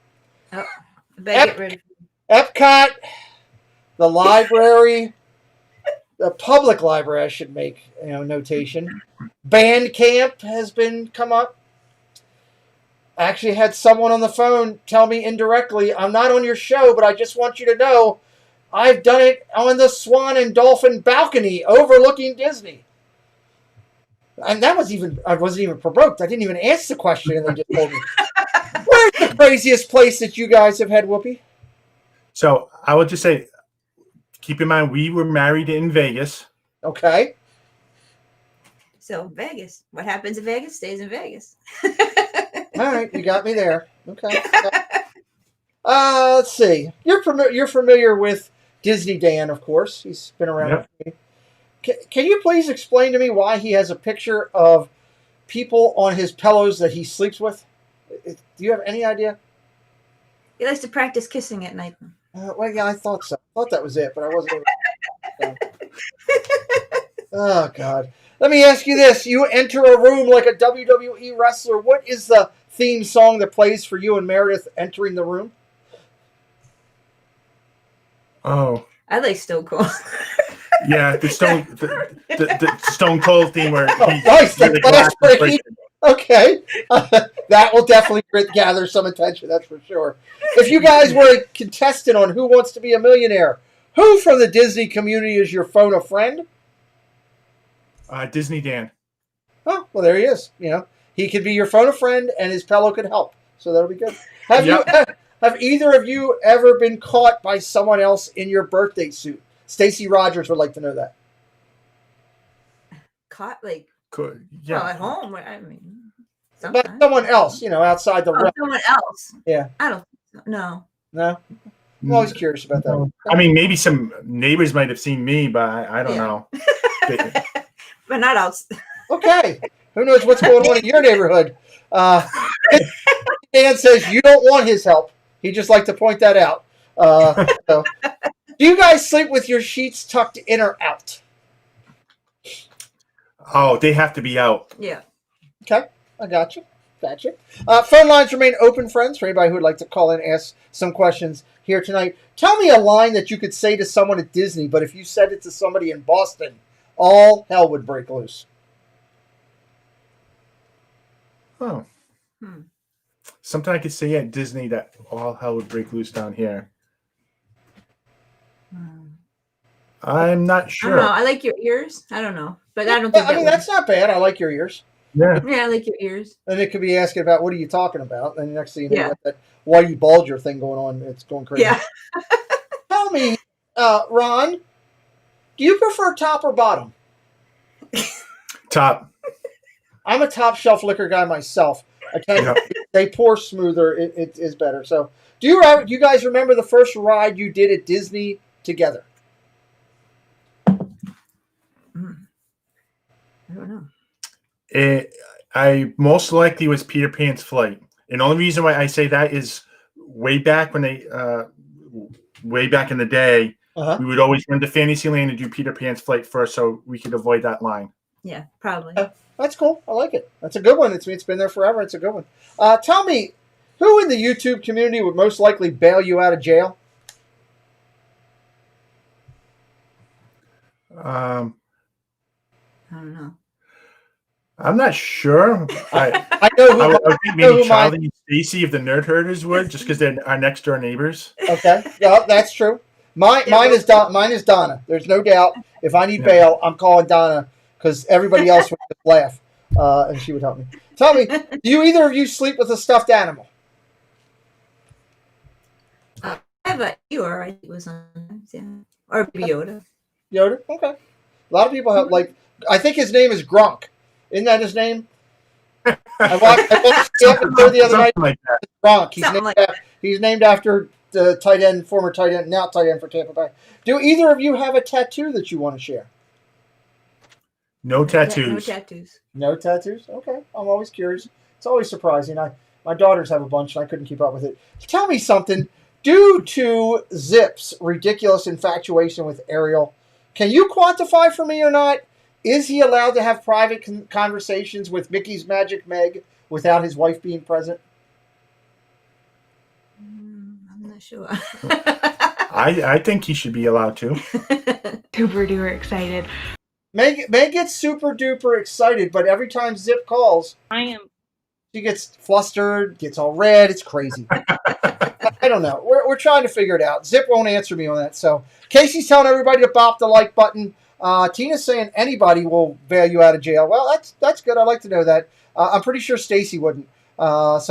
Oh, I better get rid of Epcot, the library, the public library. I should make notation. Band camp has come up. I actually had someone on the phone tell me indirectly, I'm not on your show, but I just want you to know I've done it on the Swan and Dolphin balcony overlooking Disney. And I wasn't even provoked. I didn't even ask the question, and they just told me. Where's the craziest place that you guys have had, Whoopi? So I would just say, keep in mind, we were married in Vegas. Okay. So Vegas. What happens in Vegas stays in Vegas. All right, you got me there. Okay. Let's see. You're familiar with Disney Dan, of course. He's been around. Yep. Can you please explain to me why he has a picture of people on his pillows that he sleeps with? Do you have any idea? He likes to practice kissing at night. Well, yeah, I thought so. I thought that was it, but I wasn't. Oh, God. Let me ask you this. You enter a room like a WWE wrestler. What is the theme song that plays for you and Meredith entering the room? Oh. I like Stone Cold. Yeah, the Stone Cold theme where nice. Okay. That will definitely gather some attention, that's for sure. If you guys were a contestant on Who Wants to Be a Millionaire, who from the Disney community is your phone a friend? Disney Dan. Oh, well, there he is. He could be your phone a friend, and his pillow could help. So that'll be good. Have either of you ever been caught by someone else in your birthday suit? Stacy Rogers would like to know that. Caught like yeah. at home. I mean, but someone else, outside the realm. Someone else. Yeah. I don't. No. No. I'm always curious about that. I mean, maybe some neighbors might have seen me, but I don't know. But not else. Okay. Who knows what's going on in your neighborhood? Dan says you don't want his help. He'd just like to point that out. So. Do you guys sleep with your sheets tucked in or out? Oh, they have to be out. Yeah. Okay. I got you. Phone lines remain open, friends, for anybody who would like to call in and ask some questions here tonight. Tell me a line that you could say to someone at Disney, but if you said it to somebody in Boston, all hell would break loose. Oh. Something I could say at Disney that all hell would break loose down here. I'm not sure. I don't know. I like your ears. I don't know. But I don't think that's not bad. I like your ears. Yeah. Yeah, I like your ears. And it could be asking about what are you talking about? And next thing you know, that why you bulger thing going on, it's going crazy. Yeah. Tell me, Ron, do you prefer top or bottom? Top. I'm a top shelf liquor guy myself. I tell you, they pour smoother. It is better. So, do you guys remember the first ride you did at Disney together? I don't know. I most likely was Peter Pan's Flight. And the only reason why I say that is way back when way back in the day, we would always run to Fantasyland and do Peter Pan's Flight first so we could avoid that line. Yeah, probably. That's cool. I like it. That's a good one. It's been there forever. It's a good one. Tell me, who in the YouTube community would most likely bail you out of jail? I don't know. I'm not sure. I know who. I would think know maybe who Charlie and Stacy of the Nerd Herders would, just because they're our next door neighbors. Okay, yeah, that's true. Mine is Donna. There's no doubt. If I need bail, I'm calling Donna because everybody else would just laugh, and she would help me. Tell me, do you either of you sleep with a stuffed animal? I have a Eeyore. I think it was sometimes, yeah, or Yoda. Yoda. Okay. A lot of people have I think his name is Gronk. Isn't that his name? I watched the episode the other night. Like that. Gronk. He's named after the tight end, former tight end, now tight end for Tampa Bay. Do either of you have a tattoo that you want to share? No tattoos. Yeah, no tattoos. No tattoos? Okay. I'm always curious. It's always surprising. My daughters have a bunch, and I couldn't keep up with it. Tell me something. Due to Zip's ridiculous infatuation with Ariel, can you quantify for me or not? Is he allowed to have private conversations with Mickey's Magic Meg without his wife being present? I'm not sure. I think he should be allowed to. Super duper excited. Meg gets super duper excited, but every time Zip calls, she gets flustered, gets all red. It's crazy. I don't know. We're trying to figure it out. Zip won't answer me on that. So Casey's telling everybody to bop the like button. Tina's saying anybody will bail you out of jail. Well, that's good. I'd like to know that. I'm pretty sure Stacy wouldn't. Let's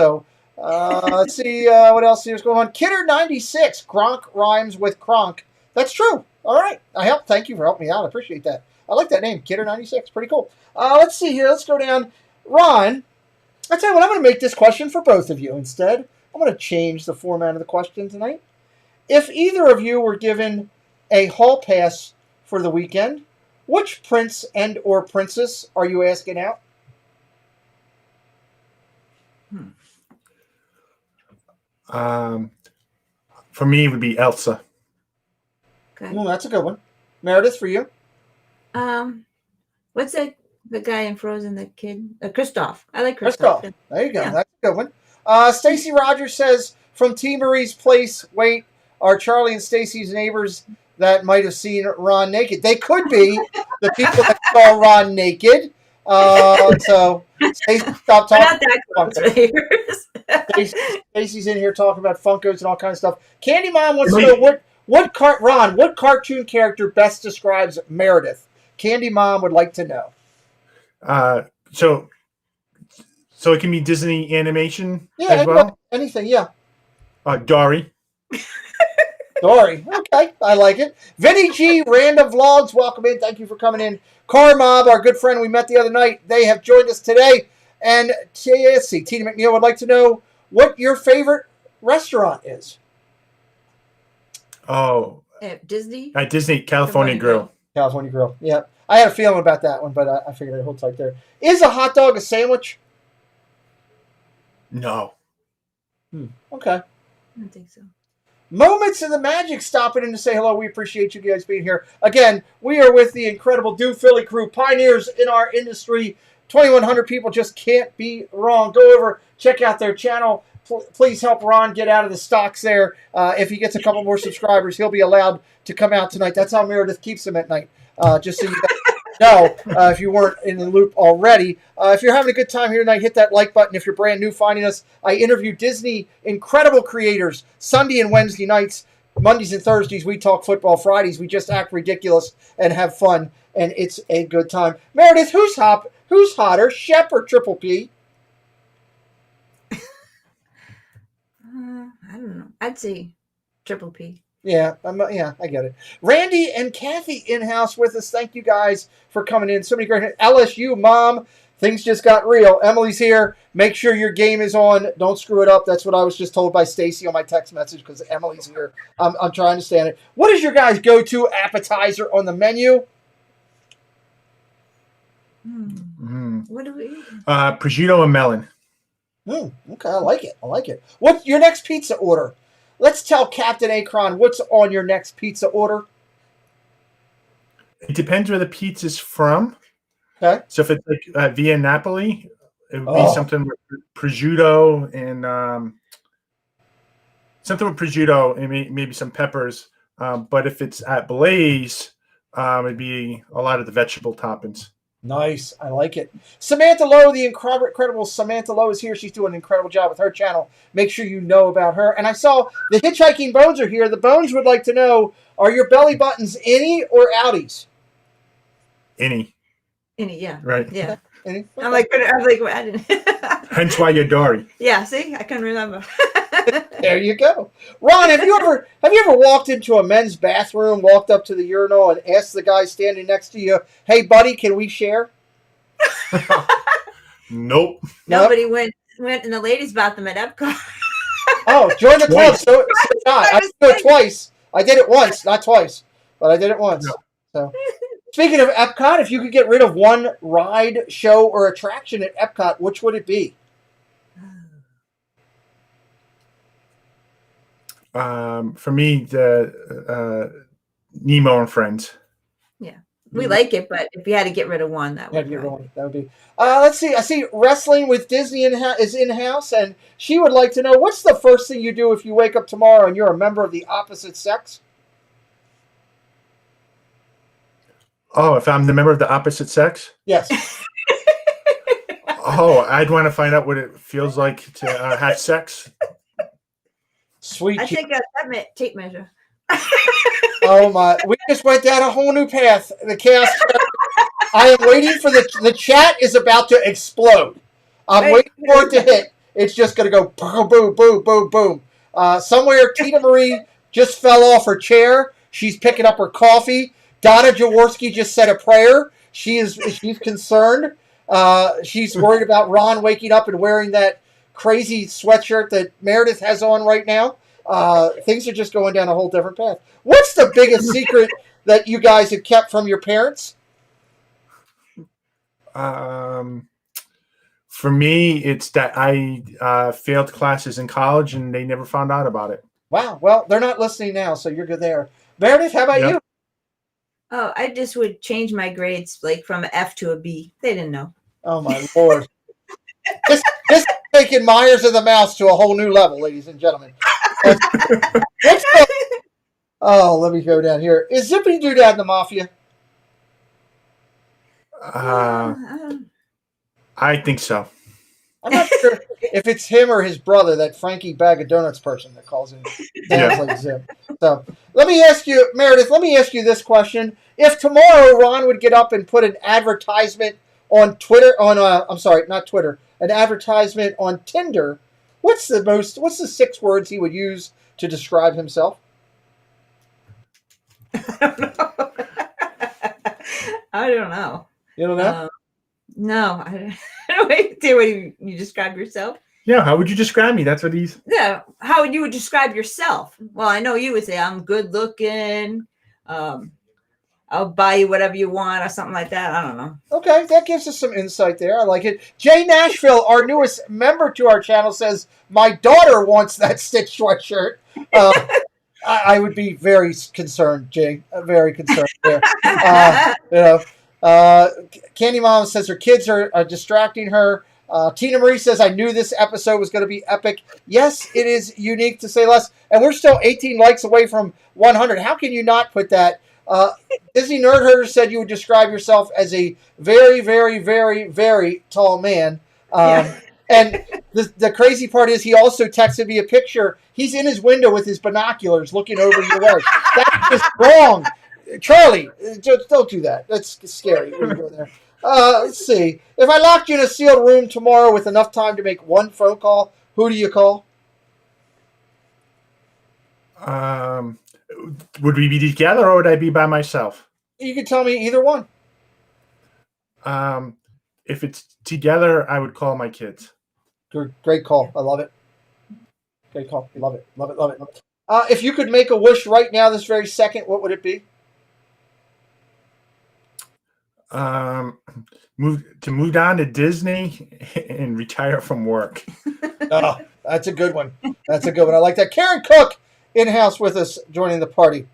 see what else is going on. Kidder96. Gronk rhymes with Kronk. That's true. All right. Thank you for helping me out. I appreciate that. I like that name, Kidder96. Pretty cool. Let's see here. Let's go down. Ron, I tell you what, I'm going to make this question for both of you instead. I'm going to change the format of the question tonight. If either of you were given a hall pass for the weekend, which prince and or princess are you asking out? For me, it would be Elsa. Okay. Well, that's a good one. Meredith, for you? What's the guy in Frozen, the kid? Kristoff. I like Kristoff. Kristoff. There you go. Yeah. That's a good one. Stacy Rogers says, from T. Marie's place, wait, are Charlie and Stacy's neighbors that might have seen Ron naked? They could be the people that saw Ron naked. So Stacy, stop talking. Not that close. Stacy's in here talking about Funkos and all kinds of stuff. Candy Mom wants to know what cartoon character best describes Meredith? Candy Mom would like to know. So it can be Disney animation as well? Anything, yeah. Dory. Dory. Okay, I like it. Vinny G, Random Vlogs, welcome in. Thank you for coming in. Car Mob, our good friend we met the other night, they have joined us today. And let's see, Tina McNeil would like to know what your favorite restaurant is. Oh. Disney? Disney, California Grill. California Grill, yeah. I had a feeling about that one, but I figured I'd hold tight there. Is a hot dog a sandwich? No. Okay. I don't think so. Moments of the Magic stopping in to say hello. We appreciate you guys being here. Again, we are with the incredible Duphily Crew, pioneers in our industry. 2,100 people just can't be wrong. Go over, check out their channel. Please help Ron get out of the stocks there. If he gets a couple more subscribers, he'll be allowed to come out tonight. That's how Meredith keeps him at night. Just so you guys know, if you weren't in the loop already. If you're having a good time here tonight, hit that like button. If you're brand new finding us, I interview Disney incredible creators Sunday and Wednesday nights. Mondays and Thursdays, we talk football. Fridays, we just act ridiculous and have fun, and it's a good time. Meredith, who's hotter, Shep or Triple P? I don't know. I'd say Triple P. Yeah, I get it. Randy and Kathy in-house with us. Thank you guys for coming in. So many great LSU, Mom. Things just got real. Emily's here. Make sure your game is on. Don't screw it up. That's what I was just told by Stacy on my text message because Emily's here. I'm trying to stand it. What is your guys' go-to appetizer on the menu? What do we eat? Prosciutto and melon. Okay, I like it. What's your next pizza order? Let's tell Captain Akron what's on your next pizza order. It depends where the pizza's from. Okay. So if it's like via Napoli, it would be something with prosciutto and maybe some peppers. But if it's at Blaze, it'd be a lot of the vegetable toppings. Nice. I like it. Samantha Lowe, the incredible Samantha Lowe is here. She's doing an incredible job with her channel. Make sure you know about her. And I saw the Hitchhiking Bones are here. The Bones would like to know, are your belly buttons innie or outies? Innie. Innie, yeah. Right. Yeah. Innie? I'm like, I didn't. Hence why you're Dory. Yeah, see? I couldn't remember. There you go. Ron, have you ever walked into a men's bathroom, walked up to the urinal, and asked the guy standing next to you, "Hey, buddy, can we share?" Nope. Nobody went in the ladies' bathroom at Epcot. Oh, join the club. So I did it twice. I did it once, not twice, but I did it once. No. So, speaking of Epcot, if you could get rid of one ride, show, or attraction at Epcot, which would it be? For me, the Nemo and Friends. Yeah, we like it, but if you had to get rid of one, that would be. Let's see. I see wrestling with Disney is in house, and she would like to know, what's the first thing you do if you wake up tomorrow and you're a member of the opposite sex? Oh, if I'm the member of the opposite sex? Yes. Oh, I'd want to find out what it feels like to have sex. Sweet. I think that tape measure. Oh my! We just went down a whole new path. The chaos. I am waiting for the chat is about to explode. I'm waiting for it to hit. It's just going to go boom, boom, boom, boom, boom. Somewhere, Tina Marie just fell off her chair. She's picking up her coffee. Donna Jaworski just said a prayer. She's concerned. She's worried about Ron waking up and wearing that crazy sweatshirt that Meredith has on right now. Things are just going down a whole different path. What's the biggest secret that you guys have kept from your parents? For me, it's that I failed classes in college and they never found out about it. Wow. Well, they're not listening now, so you're good there. Meredith, how about you? Oh, I just would change my grades like from an F to a B. They didn't know. Oh my Lord. This is taking Myers of the Mouse to a whole new level, ladies and gentlemen. Oh, let me go down here. Is Zippity Doodad in the Mafia? I think so. I'm not sure if it's him or his brother, that Frankie Bag of Donuts person that calls him like Zip. So let me ask you, Meredith, this question. If tomorrow Ron would get up and put an advertisement on Twitter, an advertisement on Tinder, what's the 6 words he would use to describe himself? I don't know. You don't know? No, I don't know. You describe yourself? Yeah, how would you describe me? That's what he's... Yeah, how would you describe yourself? Well, I know you would say, I'm good looking. I'll buy you whatever you want or something like that. I don't know. Okay, that gives us some insight there. I like it. Jay Nashville, our newest member to our channel, says, my daughter wants that Stitch sweatshirt. I would be very concerned, Jay. Very concerned there. Candy Mom says her kids are distracting her. Tina Marie says, I knew this episode was going to be epic. Yes, it is unique to say less. And we're still 18 likes away from 100. How can you not put that? Disney Nerd Herder said you would describe yourself as a very, very, very, very tall man. And the crazy part is he also texted me a picture. He's in his window with his binoculars looking over your way. That's just wrong. Charlie, don't do that. That's scary when you go there. Let's see. If I locked you in a sealed room tomorrow with enough time to make one phone call, who do you call? Would we be together or would I be by myself? You can tell me either one. If it's together, I would call my kids. Great call. I love it. Great call. Love it. Love it. Love it. Love it. If you could make a wish right now, this very second, what would it be? Move down to Disney and retire from work. Oh, that's a good one. That's a good one. I like that. Karen Cook in-house with us, joining the party.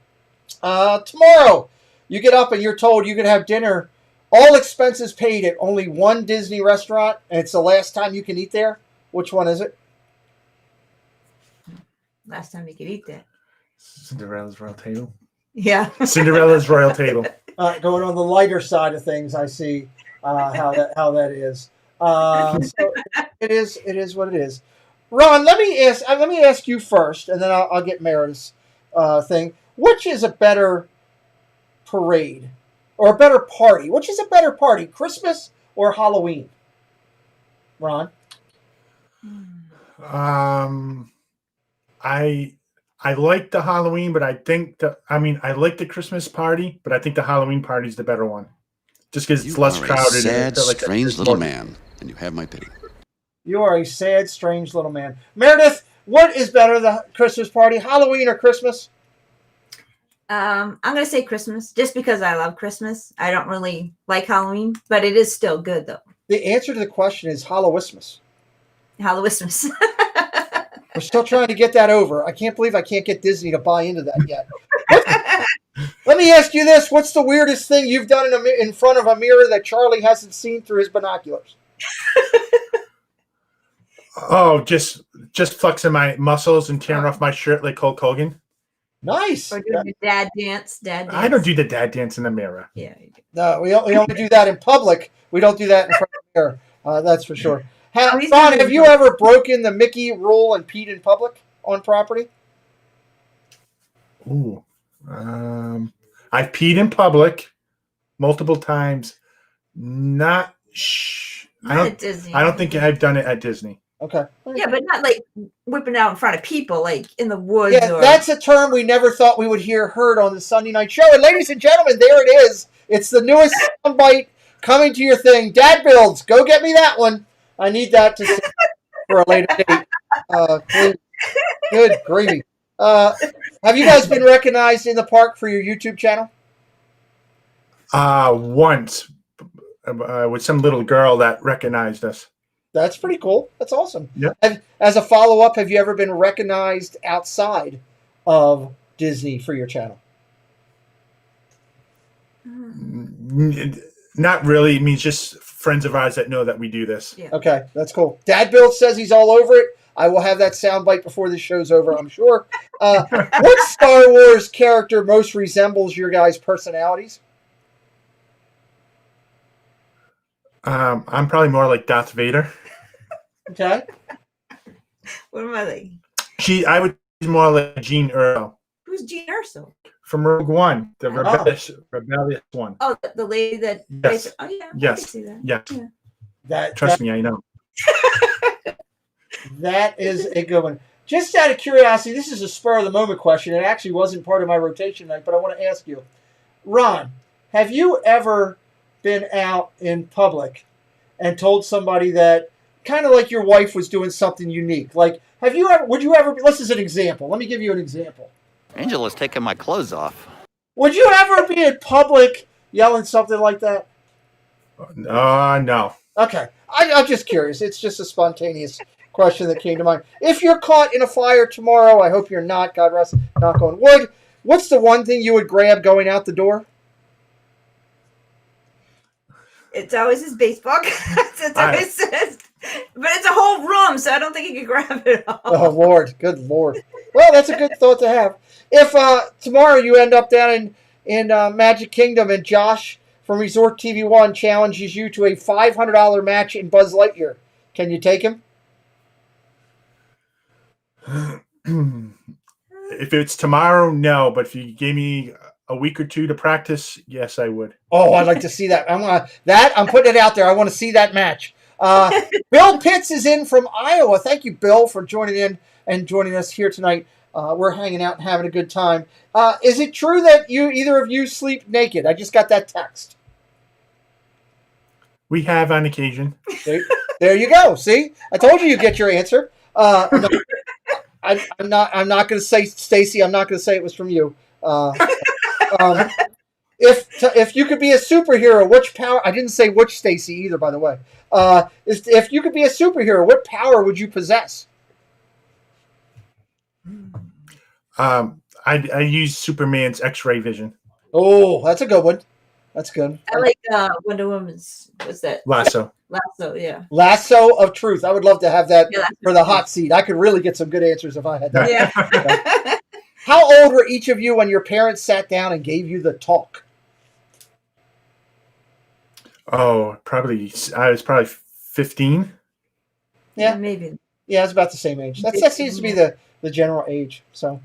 Tomorrow, you get up and you're told you can have dinner, all expenses paid at only one Disney restaurant, and it's the last time you can eat there. Which one is it? Last time you could eat there. Cinderella's Royal Table. Yeah. Cinderella's Royal Table. Going on the lighter side of things, I see how that is. So it is what it is. Ron, let me ask you first, and then I'll get Meredith's thing. Which is a better parade or a better party? Which is a better party, Christmas or Halloween? Ron? I like the Halloween, but I like the Christmas party, but I think the Halloween party is the better one. Just because it's less crowded. Sad, strange little man, and you have my pity. You are a sad, strange little man. Meredith, what is better, the Christmas party, Halloween or Christmas? I'm going to say Christmas, just because I love Christmas. I don't really like Halloween, but it is still good, though. The answer to the question is Hallowismas. Hallowismas. We're still trying to get that over. I can't believe I can't get Disney to buy into that yet. Let me ask you this. What's the weirdest thing you've done in front of a mirror that Charlie hasn't seen through his binoculars? Oh, just flexing my muscles and tearing off my shirt like Hulk Hogan. Nice. Or doing the dad dance. I don't do the dad dance in the mirror. Yeah, you do. No, we only do that in public. We don't do that in front of the mirror. That's for sure. Ron, have you ever broken the Mickey rule and peed in public on property? Ooh. I've peed in public multiple times. Not at Disney. I don't think I've done it at Disney. Okay. Yeah, but not like whipping out in front of people, like in the woods. Yeah, that's a term we never thought we would heard on the Sunday night show. And ladies and gentlemen, there it is. It's the newest soundbite coming to your thing. Dad builds. Go get me that one. I need that to see for a later date. Please. Good gravy. Have you guys been recognized in the park for your YouTube channel? Once with some little girl that recognized us. That's pretty cool. That's awesome. Yeah. As a follow-up, have you ever been recognized outside of Disney for your channel? Not really. I mean, just friends of ours that know that we do this. Yeah. Okay, that's cool. Dad Bill says he's all over it. I will have that soundbite before the show's over, I'm sure. What Star Wars character most resembles your guys' personalities? I'm probably more like Darth Vader. Okay. What am I like? I would be more like Jean Erso. Who's Jean Erso? From Rogue One, the rebellious one. Oh, the lady that. Yes. Oh yeah. Yes. I can see that. Yeah. That Trust me, I know. That is a good one. Just out of curiosity, this is a spur of the moment question. It actually wasn't part of my rotation night, but I want to ask you, Ron, have you ever been out in public and told somebody that kind of like your wife was doing something unique? Like, would you ever, this is an example. Let me give you an example. Angela's taking my clothes off. Would you ever be in public yelling something like that? No. Okay. I'm just curious. It's just a spontaneous question that came to mind. If you're caught in a fire tomorrow, I hope you're not, God rest, knock on wood, what's the one thing you would grab going out the door? It's always his baseball cards. It's always says, but it's a whole room, so I don't think you can grab it all. Oh, Lord. Good Lord. Well, that's a good thought to have. If tomorrow you end up down in Magic Kingdom and Josh from Resort TV 1 challenges you to a $500 match in Buzz Lightyear, can you take him? If it's tomorrow, no. But if you gave me a week or two to practice, yes, I would. Oh, I'd like to see that. I'm putting it out there. I want to see that match. Bill Pitts is in from Iowa. Thank you, Bill, for joining in and joining us here tonight. We're hanging out and having a good time. Is it true that either of you sleep naked? I just got that text. We have on occasion. There you go. See, I told you get your answer. I'm not going to say, Stacy. I'm not going to say it was from you. If you could be a superhero, which power? I didn't say which Stacy either, by the way. If you could be a superhero, what power would you possess? I use Superman's X-ray vision. Oh, that's a good one. That's good. I like Wonder Woman's. What's that? Lasso. Lasso, yeah. Lasso of truth. I would love to have that for the hot seat. I could really get some good answers if I had that. Yeah. How old were each of you when your parents sat down and gave you the talk? Oh, probably. I was probably 15. Yeah, maybe. Yeah, it's about the same age. That seems to be the general age. So,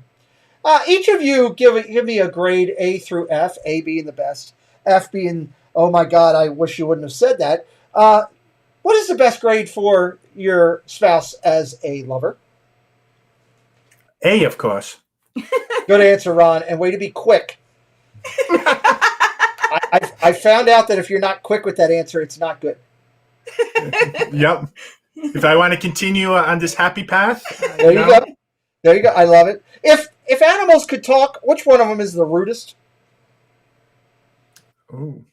each of you give me a grade A through F. A being the best, F being, oh my God, I wish you wouldn't have said that. What is the best grade for your spouse as a lover? A, of course. Good answer, Ron. And way to be quick. I found out that if you're not quick with that answer, it's not good. Yep. If I want to continue on this happy path, there you go. There you go. I love it. If animals could talk, which one of them is the rudest? Ooh.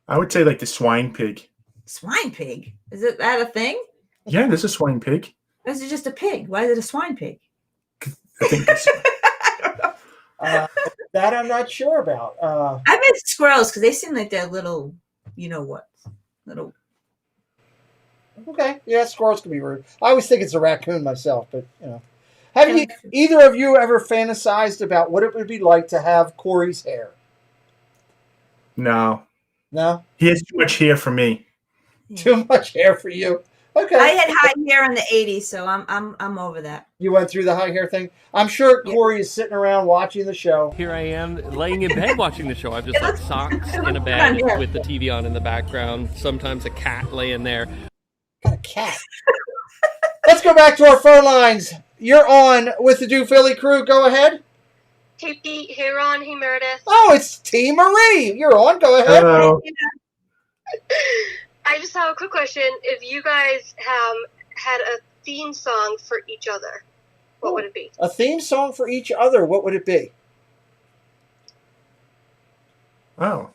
I would say like the swine pig. Swine pig? Is it that a thing? Yeah, there's a swine pig. Or is it just a pig? Why is it a swine pig? I think that's... that I'm not sure about. I bet squirrels because they seem like they're little, you know what, little. Okay, yeah, squirrels can be rude. I always think it's a raccoon myself, but you know. Have you either of you ever fantasized about what it would be like to have Corey's hair? No. No? He has too much hair for me. Too much hair for you. Okay. I had high hair in the '80s, so I'm over that. You went through the high hair thing. I'm sure Corey is sitting around watching the show. Here I am laying in bed watching the show. I've just like socks in a bed with the TV on in the background. Sometimes a cat laying there. Got a cat. Let's go back to our phone lines. You're on with the Duphily Crew. Go ahead. Hey Pete, hey Ron, hey Meredith. Oh, it's T. Marie. You're on. Go ahead. Hello. I just have a quick question. If you guys had a theme song for each other, what would it be? A theme song for each other. What would it be? Oh.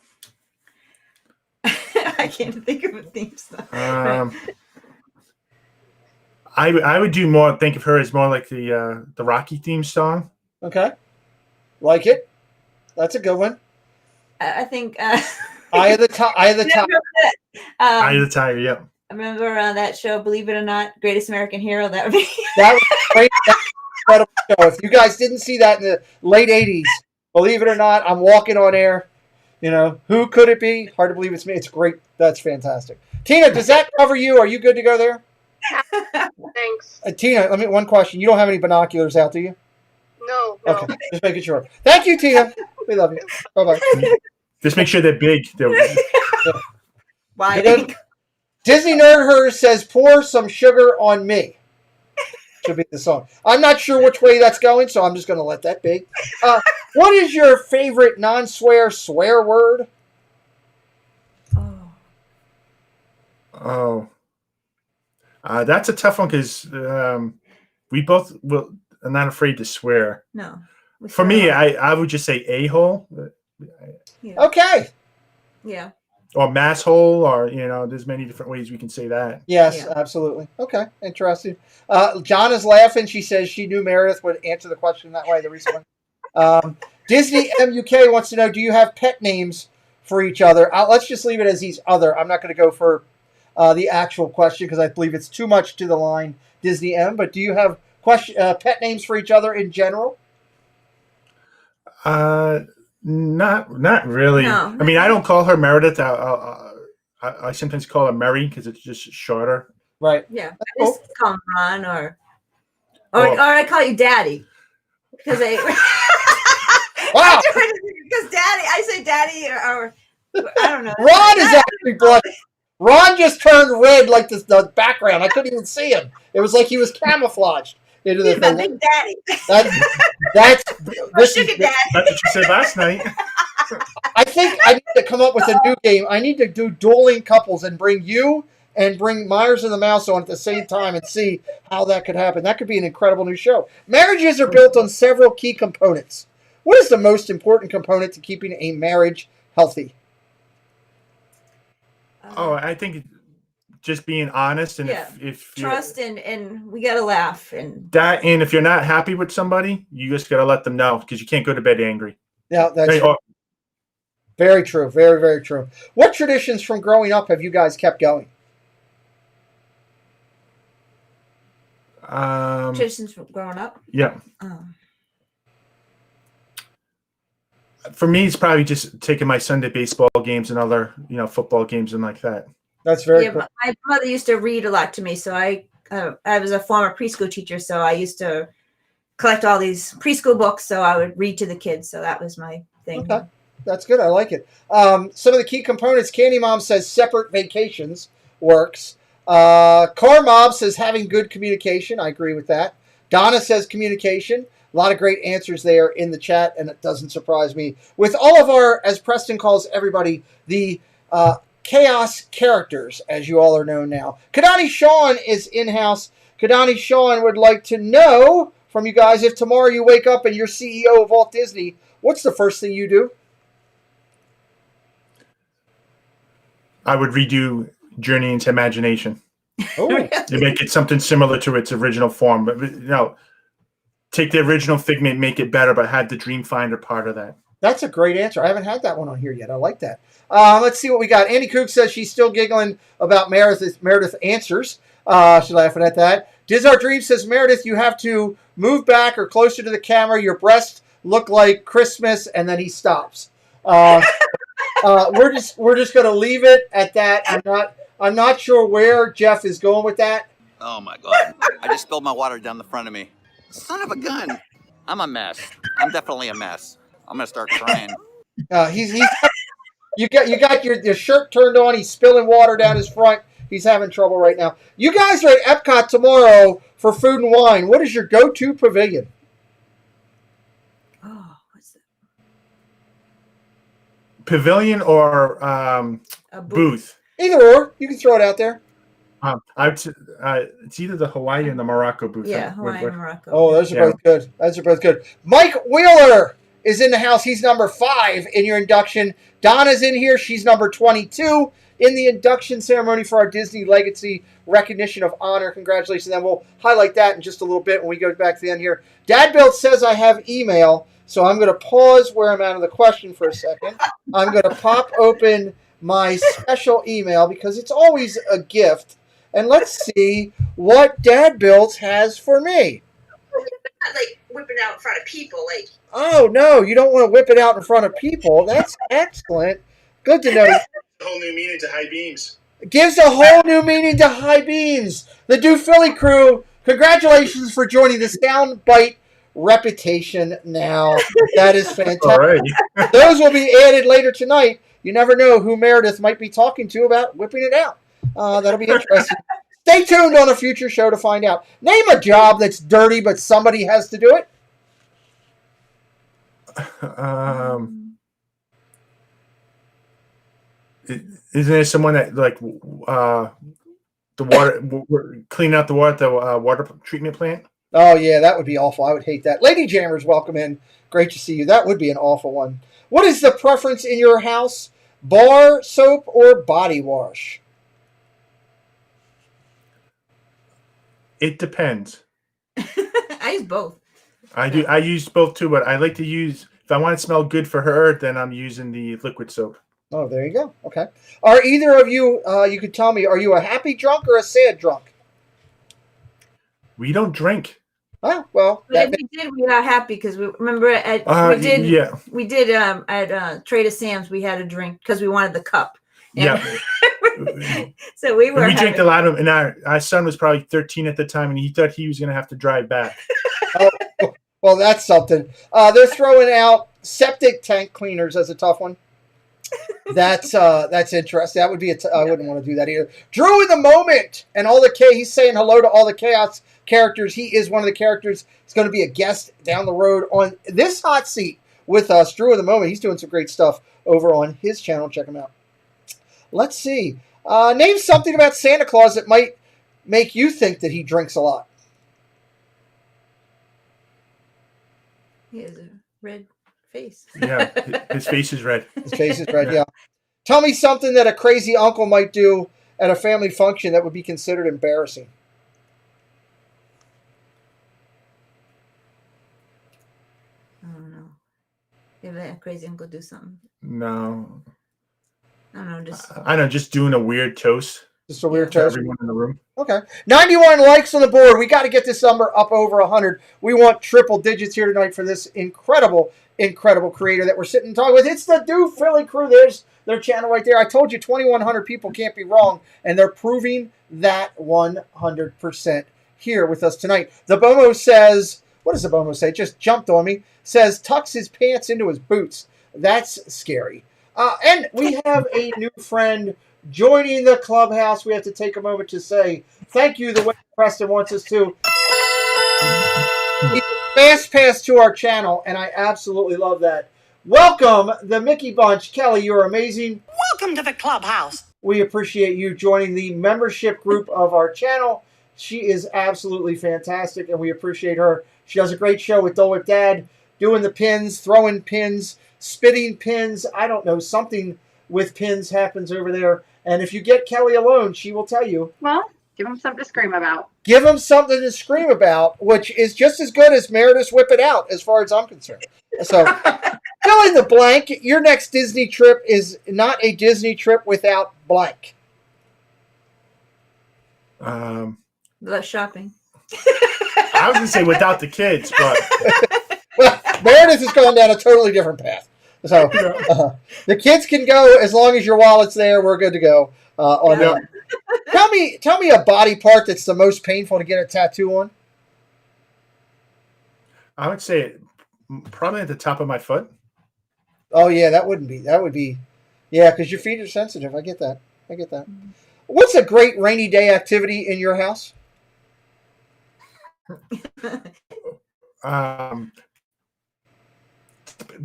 I can't think of a theme song. I would do more. Think of her as more like the Rocky theme song. Okay. Like it. That's a good one. I think. Eye of the Tiger. Eye of the Tiger. Eye of the Tiger. Yep. I remember that show, Believe It or Not, Greatest American Hero. That would be. That was great. That was an incredible show. If you guys didn't see that in the late '80s, believe it or not, I'm walking on air. You know, who could it be? Hard to believe it's me. It's great. That's fantastic. Tina, does that cover you? Are you good to go there? Thanks. Tina, let me one question. You don't have any binoculars out, do you? No. Okay, just making sure. Thank you, Tina. We love you. Bye-bye. Just make sure they're big. Why? Disney Nerd Her says, pour some sugar on me. Should be the song. I'm not sure which way that's going, so I'm just going to let that be. What is your favorite non-swear swear word? Oh. That's a tough one because we both are not afraid to swear. No. For me, I would just say a-hole. Yeah. Okay. Yeah. Or masshole, or, there's many different ways we can say that. Yes, absolutely. Okay, interesting. John is laughing. She says she knew Meredith would answer the question that way, the recent one. Disney MUK wants to know, do you have pet names for each other? Let's just leave it as he's other. I'm not going to go for the actual question because I believe it's too much to the line Disney M. But do you have pet names for each other in general? Not really. No. I mean, I don't call her Meredith. I sometimes call her Mary because it's just shorter. Right. Yeah. I just call him Ron or I call you Daddy because wow. Because Daddy, I say Daddy or I don't know. Ron is actually blood. Ron just turned red like the background. I couldn't even see him. It was like he was camouflaged into the thing. Big Daddy. That's Sugar Daddy. That's what you said last night. I think I need to come up with a new game. I need to do dueling couples and bring you and bring Myers and the Mouse on at the same time and see how that could happen. That could be an incredible new show. Marriages are built on several key components. What is the most important component to keeping a marriage healthy? Oh, I think just being honest and if trust and we gotta laugh and if you're not happy with somebody, you just gotta let them know because you can't go to bed angry. Yeah, that's true. Very true. Very, very true. What traditions from growing up have you guys kept going? Traditions from growing up? Yeah. For me, it's probably just taking my Sunday baseball games and other, football games and like that. That's very cool. My mother used to read a lot to me, so I was a former preschool teacher, so I used to collect all these preschool books, so I would read to the kids. So that was my thing. Okay, that's good. I like it. Some of the key components. Candy Mom says separate vacations works. Car Mob says having good communication. I agree with that. Donna says communication. A lot of great answers there in the chat, and it doesn't surprise me. With all of our, as Preston calls everybody, the chaos characters, as you all are known now. Kadani Sean is in-house. Kadani Sean would like to know from you guys, if tomorrow you wake up and you're CEO of Walt Disney, what's the first thing you do? I would redo Journey into Imagination. Oh, to make it something similar to its original form, but take the original Figment, make it better, but have the Dreamfinder part of that. That's a great answer. I haven't had that one on here yet. I like that. Let's see what we got. Andy Kook says she's still giggling about Meredith answers. She's laughing at that. Dizar Dream says, Meredith, you have to move back or closer to the camera. Your breasts look like Christmas, and then he stops. We're just going to leave it at that. I'm not sure where Jeff is going with that. Oh my God! I just spilled my water down the front of me. Son of a gun! I'm a mess. I'm definitely a mess. I'm gonna start crying. You got your shirt turned on. He's spilling water down his front. He's having trouble right now. You guys are at Epcot tomorrow for food and wine. What is your go-to pavilion? Oh, what's that? Pavilion or booth? Either or. You can throw it out there. It's either the Hawaii and the Morocco booth. Yeah, Hawaii and Morocco. Oh, those are both good. Those are both good. Mike Wheeler is in the house. He's number 5 in your induction. Donna's in here. She's number 22 in the induction ceremony for our Disney Legacy Recognition of Honor. Congratulations. And we'll highlight that in just a little bit when we go back to the end here. Dad Built says I have email, so I'm going to pause where I'm out of the question for a second. I'm going to pop open my special email because it's always a gift. And let's see what Dad Built has for me. Not like whipping it out in front of people, like. Oh, no, you don't want to whip it out in front of people. That's excellent. Good to know. A whole new meaning to high beams. Gives a whole new meaning to high beams. The Duphily Crew, congratulations for joining the Soundbite reputation now. That is fantastic. All right. Those will be added later tonight. You never know who Meredith might be talking to about whipping it out. That'll be interesting. Stay tuned on a future show to find out. Name a job that's dirty, but somebody has to do it. Isn't there someone that the water clean out the water treatment plant? Oh yeah, that would be awful. I would hate that. Lady Jammers, welcome in. Great to see you. That would be an awful one. What is the preference in your house? Bar soap or body wash? It depends. I use both. I do. I use both too, but I like to use, if I want to smell good for her, then I'm using the liquid soap. Oh, there you go. Okay. Are either of you, you could tell me, are you a happy drunk or a sad drunk? We don't drink. Oh, well. But if we did, we got happy because we remember at we did at Trader Sam's, we had a drink because we wanted the cup. Yeah. So we were. We drank a lot of, and our son was probably 13 at the time, and he thought he was going to have to drive back. Oh, well, that's something. They're throwing out septic tank cleaners as a tough one. That's interesting. That would be I wouldn't want to do that either. Drew in the moment and all the he's saying hello to all the chaos characters. He is one of the characters. He's going to be a guest down the road on this hot seat with us. Drew in the moment. He's doing some great stuff over on his channel. Check him out. Let's see. Name something about Santa Claus that might make you think that he drinks a lot. He has a red face. Yeah, his face is red. His face is red, yeah. Tell me something that a crazy uncle might do at a family function that would be considered embarrassing. I don't know. If a crazy uncle do something. No. I don't know. Just doing a weird toast. Just a weird toast. Everyone in the room. Okay. 91 likes on the board. We got to get this number up over 100. We want triple digits here tonight for this incredible incredible creator that we're sitting and talking with. It's the Duphily Crew. There's their channel right there. I told you 2,100 people can't be wrong, and they're proving that 100% here with us tonight. The Bomo says, what does the Bomo say? It just jumped on me. Says, tucks his pants into his boots. That's scary. And we have a new friend joining the clubhouse. We have to take a moment to say thank you the way Preston wants us to. He's fast pass to our channel, and I absolutely love that. Welcome, the Mickey Bunch. Kelly, you're amazing. Welcome to the clubhouse. We appreciate you joining the membership group of our channel. She is absolutely fantastic, and we appreciate her. She does a great show with Dole Whip Dad, doing the pins, throwing pins, spitting pins. I don't know, something with pins happens over there. And if you get Kelly alone, she will tell you. Well, give him something to scream about. Give him something to scream about, which is just as good as Meredith's Whip It Out, as far as I'm concerned. So, fill in the blank. Your next Disney trip is not a Disney trip without blank. Less shopping. I was going to say without the kids, but... Well, Meredith is going down a totally different path. So, the kids can go as long as your wallet's there. We're good to go on that. Tell me a body part that's the most painful to get a tattoo on. I would say probably at the top of my foot. Oh yeah, that would be yeah, because your feet are sensitive. I get that. What's a great rainy day activity in your house?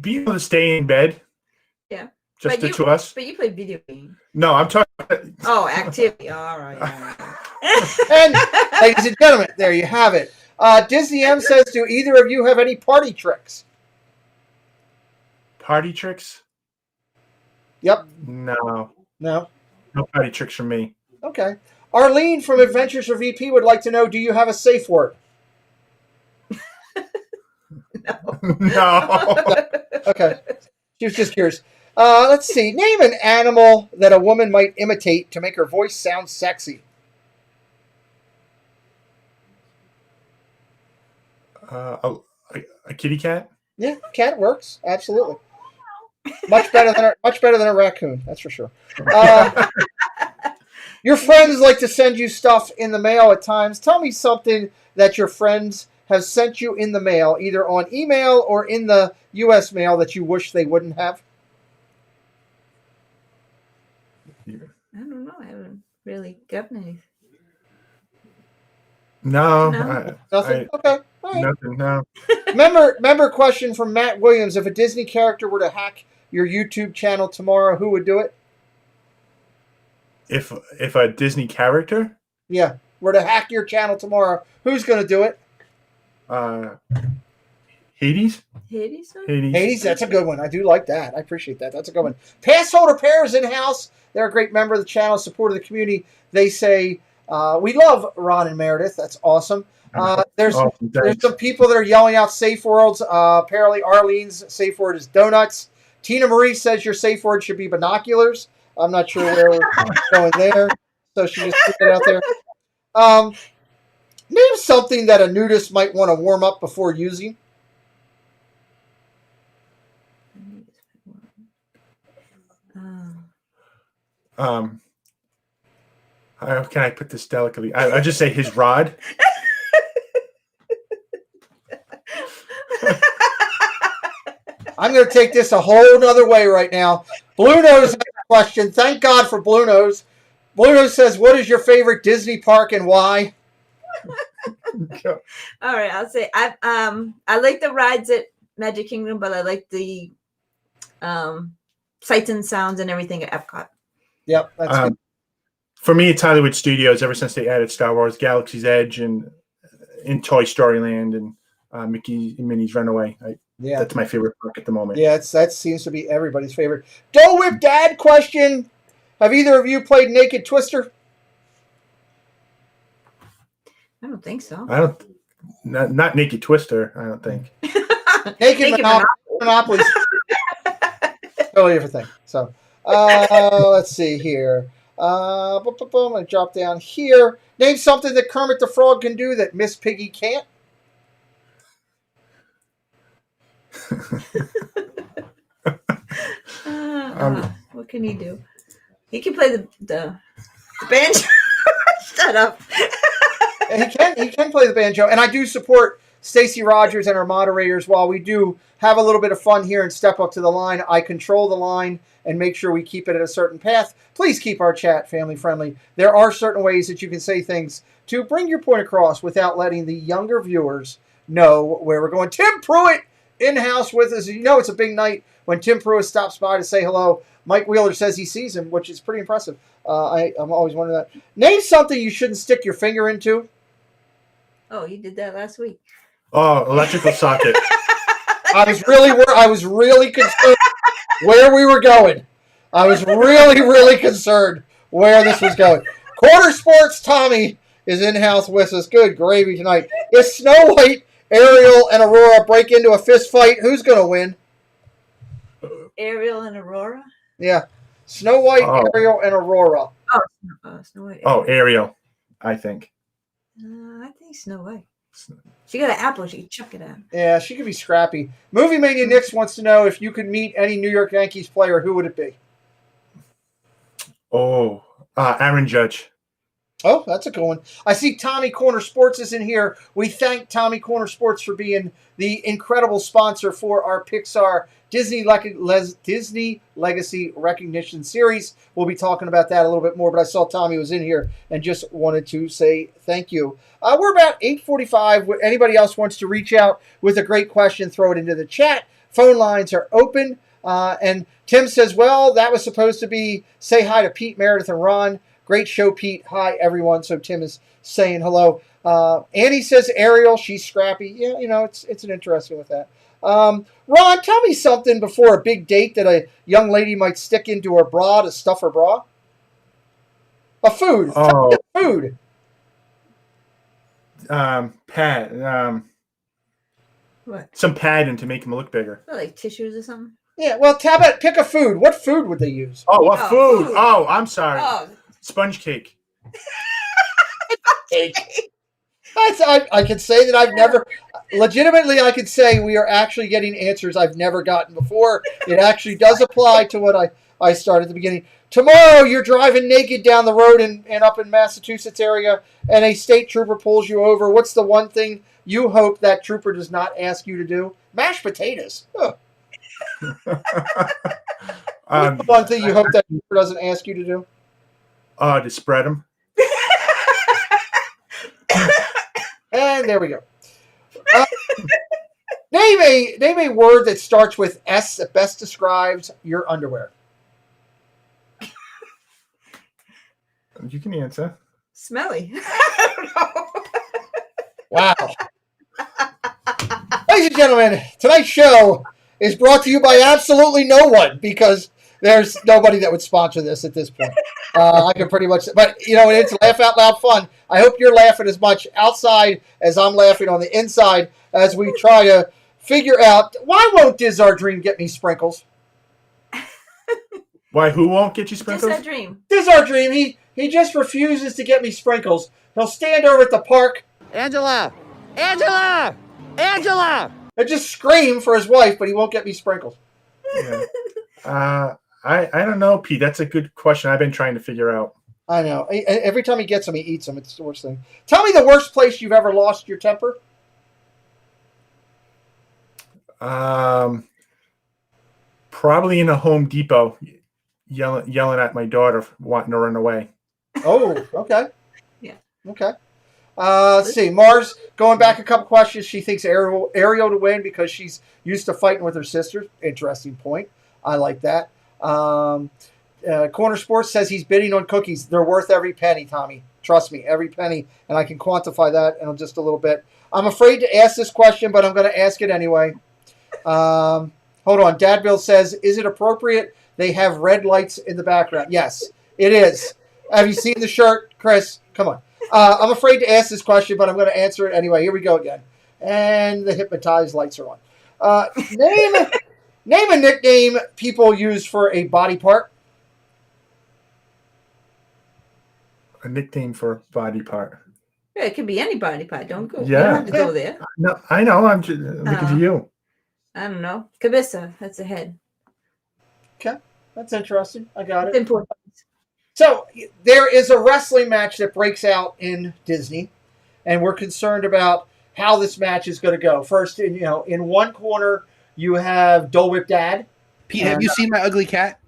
Being able to stay in bed. Yeah. Just the two of us. But you play video games. No, I'm talking. Oh, activity. All right. And ladies and gentlemen, there you have it. Disney M says, do either of you have any party tricks? Party tricks? Yep. No. No party tricks from me. Okay. Arlene from Adventures for VP would like to know, do you have a safe word? No. Okay. She was just curious. Let's see. Name an animal that a woman might imitate to make her voice sound sexy. A kitty cat? Yeah, cat works. Absolutely. Much better than a raccoon. That's for sure. Your friends like to send you stuff in the mail at times. Tell me something that your friends have sent you in the mail, either on email or in the U.S. mail, that you wish they wouldn't have. I don't know. I haven't really gotten anything. No. Nothing? Okay. All right. Nothing, no. Remember question from Matt Williams. If a Disney character were to hack your YouTube channel tomorrow, who would do it? If a Disney character? Yeah. Were to hack your channel tomorrow, who's going to do it? Hades? Hades, that's a good one. I do like that. I appreciate that. That's a good one. Pass holder pairs in-house. They're a great member of the channel, support of the community. They say, we love Ron and Meredith. That's awesome. There's some people that are yelling out safe words. Apparently Arlene's safe word is donuts. Tina Marie says your safe word should be binoculars. I'm not sure where we're going there. So she just put it out there. Name something that a nudist might want to warm up before using. How can I put this delicately? I just say his rod. I'm going to take this a whole nother way right now. Blue Nose has a question. Thank God for Blue Nose. Blue Nose says, what is your favorite Disney park and why? All right, I'll say I like the rides at Magic Kingdom, but I like the sights and sounds and everything at Epcot. Yep, that's good. For me, it's Hollywood Studios. Ever since they added Star Wars, Galaxy's Edge, and in Toy Story Land, and Mickey and Minnie's Runaway. That's my favorite park at the moment. Yeah, that seems to be everybody's favorite. Dole Whip Dad question: have either of you played Naked Twister? I don't think so. I don't. Not Naked Twister. I don't think. Naked Monopoly. Totally different thing. So, let's see here. I'm going to drop down here. Name something that Kermit the Frog can do that Miss Piggy can't. What can he do? He can play the banjo. Shut up. He can play the banjo, and I do support Stacey Rogers and our moderators. While we do have a little bit of fun here and step up to the line, I control the line and make sure we keep it at a certain path. Please keep our chat family friendly. There are certain ways that you can say things to bring your point across without letting the younger viewers know where we're going. Tim Pruitt in-house with us. You know it's a big night when Tim Pruitt stops by to say hello. Mike Wheeler says he sees him, which is pretty impressive. I'm always wondering that. Name something you shouldn't stick your finger into. Oh, you did that last week. Oh, electrical socket. I was really concerned where we were going. I was really concerned where this was going. Quarter Sports Tommy is in-house with us. Good gravy tonight. If Snow White, Ariel, and Aurora break into a fist fight, who's going to win? Ariel and Aurora? Yeah. Snow White, Ariel, and Aurora. Snow White. Ariel, I think. I think Snow White. She got an apple. She can chuck it at. Yeah, she could be scrappy. Movie Mania Nix wants to know if you could meet any New York Yankees player, who would it be? Aaron Judge. Oh, that's a good one. I see Tommy Corner Sports is in here. We thank Tommy Corner Sports for being the incredible sponsor for our Pixar Disney Legacy Recognition Series. We'll be talking about that a little bit more, but I saw Tommy was in here and just wanted to say thank you. We're about 8:45. Anybody else wants to reach out with a great question, throw it into the chat. Phone lines are open. And Tim says, well, that was supposed to be say hi to Pete, Meredith, and Ron. Great show, Pete. Hi, everyone. So Tim is saying hello. Annie says Ariel. She's scrappy. Yeah, it's an interesting with that. Ron, tell me something before a big date that a young lady might stick into her bra to stuff her bra. A food. Food. Pad. What? Some padding to make him look bigger. Oh, like tissues or something? Yeah, well, Tabet, pick a food. What food would they use? Oh, what food? Oh, I'm sorry. Oh. Sponge cake. I can say that I've never, legitimately, I could say we are actually getting answers I've never gotten before. It actually does apply to what I started at the beginning. Tomorrow, you're driving naked down the road and up in Massachusetts area, and a state trooper pulls you over. What's the one thing you hope that trooper does not ask you to do? Mashed potatoes. Huh. What's the one thing you hope that trooper doesn't ask you to do? To spread them. And there we go. Name a word that starts with S that best describes your underwear. You can answer. Smelly. Wow. Ladies and gentlemen, tonight's show is brought to you by absolutely no one because there's nobody that would sponsor this at this point. I can pretty much, but it's laugh out loud fun. I hope you're laughing as much outside as I'm laughing on the inside as we try to figure out why won't Diz Our Dream get me sprinkles? Why? Who won't get you sprinkles? Diz Our Dream. Diz Our Dream. He just refuses to get me sprinkles. He'll stand over at the park. Angela! Angela! Angela! And just scream for his wife, but he won't get me sprinkles. Yeah. I don't know, Pete. That's a good question. I've been trying to figure out. I know. Every time he gets them, he eats them. It's the worst thing. Tell me the worst place you've ever lost your temper. Probably in a Home Depot, yelling at my daughter, wanting to run away. Oh, okay. Yeah. Okay. Let's see. Mars, going back a couple questions. She thinks Ariel to win because she's used to fighting with her sisters. Interesting point. I like that. Corner Sports says he's bidding on cookies. They're worth every penny, Tommy. Trust me, every penny. And I can quantify that in just a little bit. I'm afraid to ask this question, but I'm going to ask it anyway. Hold on. Dad Bill says, is it appropriate they have red lights in the background? Yes, it is. Have you seen the shirt, Chris? Come on. I'm afraid to ask this question, but I'm going to answer it anyway. Here we go again. And the hypnotized lights are on. Name a nickname people use for a body part. A nickname for body part. Yeah, it could be any body part. Don't go. Yeah. You don't have to go there. No, I know. I'm just looking for you. I don't know. Cabissa. That's a head. Okay, that's interesting. I got it. It's important. So there is a wrestling match that breaks out in Disney, and we're concerned about how this match is going to go. First, in one corner you have Dole Whip Dad. Pete, have you seen my ugly cat?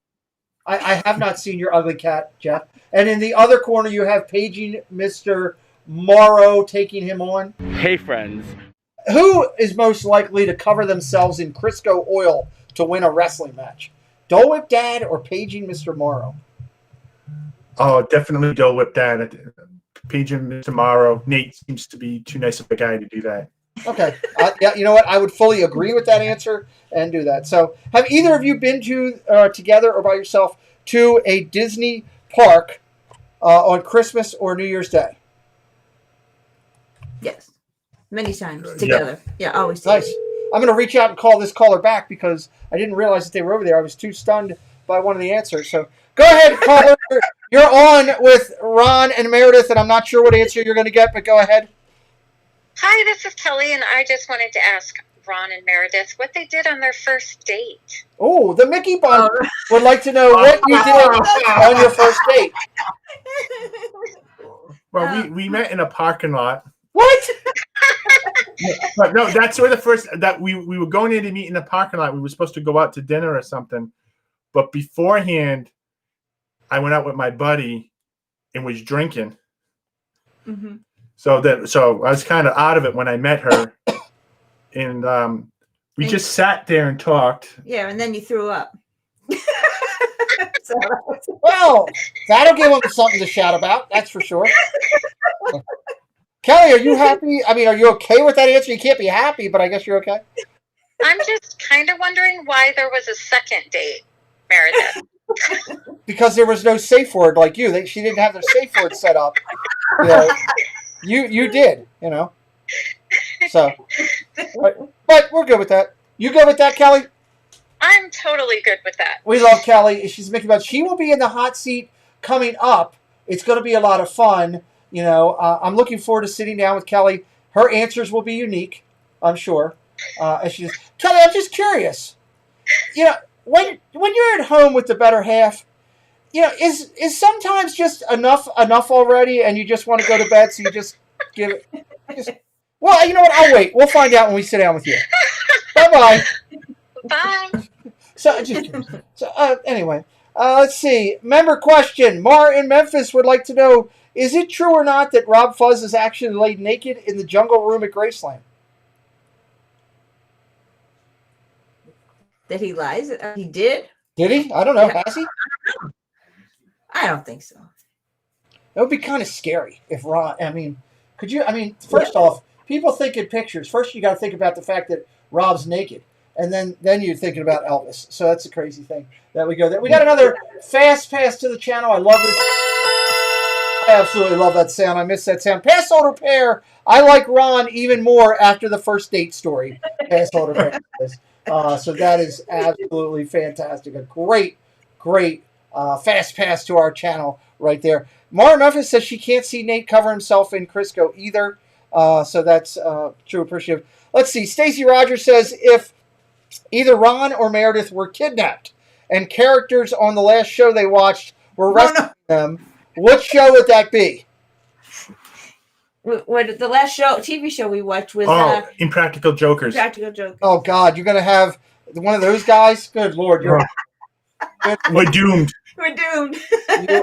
I have not seen your ugly cat, Jeff. And in the other corner you have paging Mr. Morrow, taking him on. Hey, friends. Who is most likely to cover themselves in Crisco oil to win a wrestling match? Dole Whip Dad or paging Mr. Morrow? Oh, definitely Dole Whip Dad. Paging Mr. Morrow. Nate seems to be too nice of a guy to do that. Okay. Yeah, you know what? I would fully agree with that answer and do that. So, have either of you been together or by yourself to a Disney park on Christmas or New Year's Day? Yes. Many times together. Yeah, always. Nice. I'm going to reach out and call this caller back because I didn't realize that they were over there. I was too stunned by one of the answers. So, go ahead, caller. You're on with Ron and Meredith, and I'm not sure what answer you're going to get, but go ahead. Hi, this is Kelly, and I just wanted to ask Ron and Meredith what they did on their first date. Oh, the Mickey Bun would like to know what you did on your first date. Well, we met in a parking lot. What? But no, that's where the first that we were going in to meet in the parking lot. We were supposed to go out to dinner or something, but beforehand, I went out with my buddy and was drinking. Mm-hmm. So I was kind of out of it when I met her, and we just sat there and talked. Yeah, and then you threw up. Well, that'll give them something to shout about. That's for sure. Kelly, are you happy? I mean, are you okay with that answer? You can't be happy, but I guess you're okay. I'm just kind of wondering why there was a second date, Meredith. Because there was no safe word like you. She didn't have their safe word set up. You did, So, but we're good with that. You good with that, Kelly? I'm totally good with that. We love Kelly. She's making about. She will be in the hot seat coming up. It's going to be a lot of fun. I'm looking forward to sitting down with Kelly. Her answers will be unique, I'm sure. Kelly, I'm just curious. When you're at home with the better half, is sometimes just enough already, and you just want to go to bed, so you just give it. Well, you know what? I'll wait. We'll find out when we sit down with you. Bye-bye. Bye. So anyway, let's see. Member question. Mar in Memphis would like to know: is it true or not that Rob Fuzz is actually laid naked in the jungle room at Graceland? That he lies? He did? Did he? I don't know. Yeah. Has he? I don't think so. That would be kind of scary if Ron. Could you? First off, people think in pictures. First, you got to think about the fact that Rob's naked, and then you're thinking about Elvis. So that's a crazy thing that we go there. We got another fast pass to the channel. I love this. I absolutely love that sound. I miss that sound. Pass holder pair. I like Ron even more after the first date story. Pass holder pair. So that is absolutely fantastic. A great fast pass to our channel right there. Mara Memphis says she can't see Nate cover himself in Crisco either. So that's true appreciative. Let's see. Stacy Rogers says if either Ron or Meredith were kidnapped and characters on the last show they watched were rescuing them, what show would that be? What the last TV show we watched was Impractical Jokers. Impractical Jokers. Oh God, you're gonna have one of those guys? Good Lord, we're doomed. We're doomed.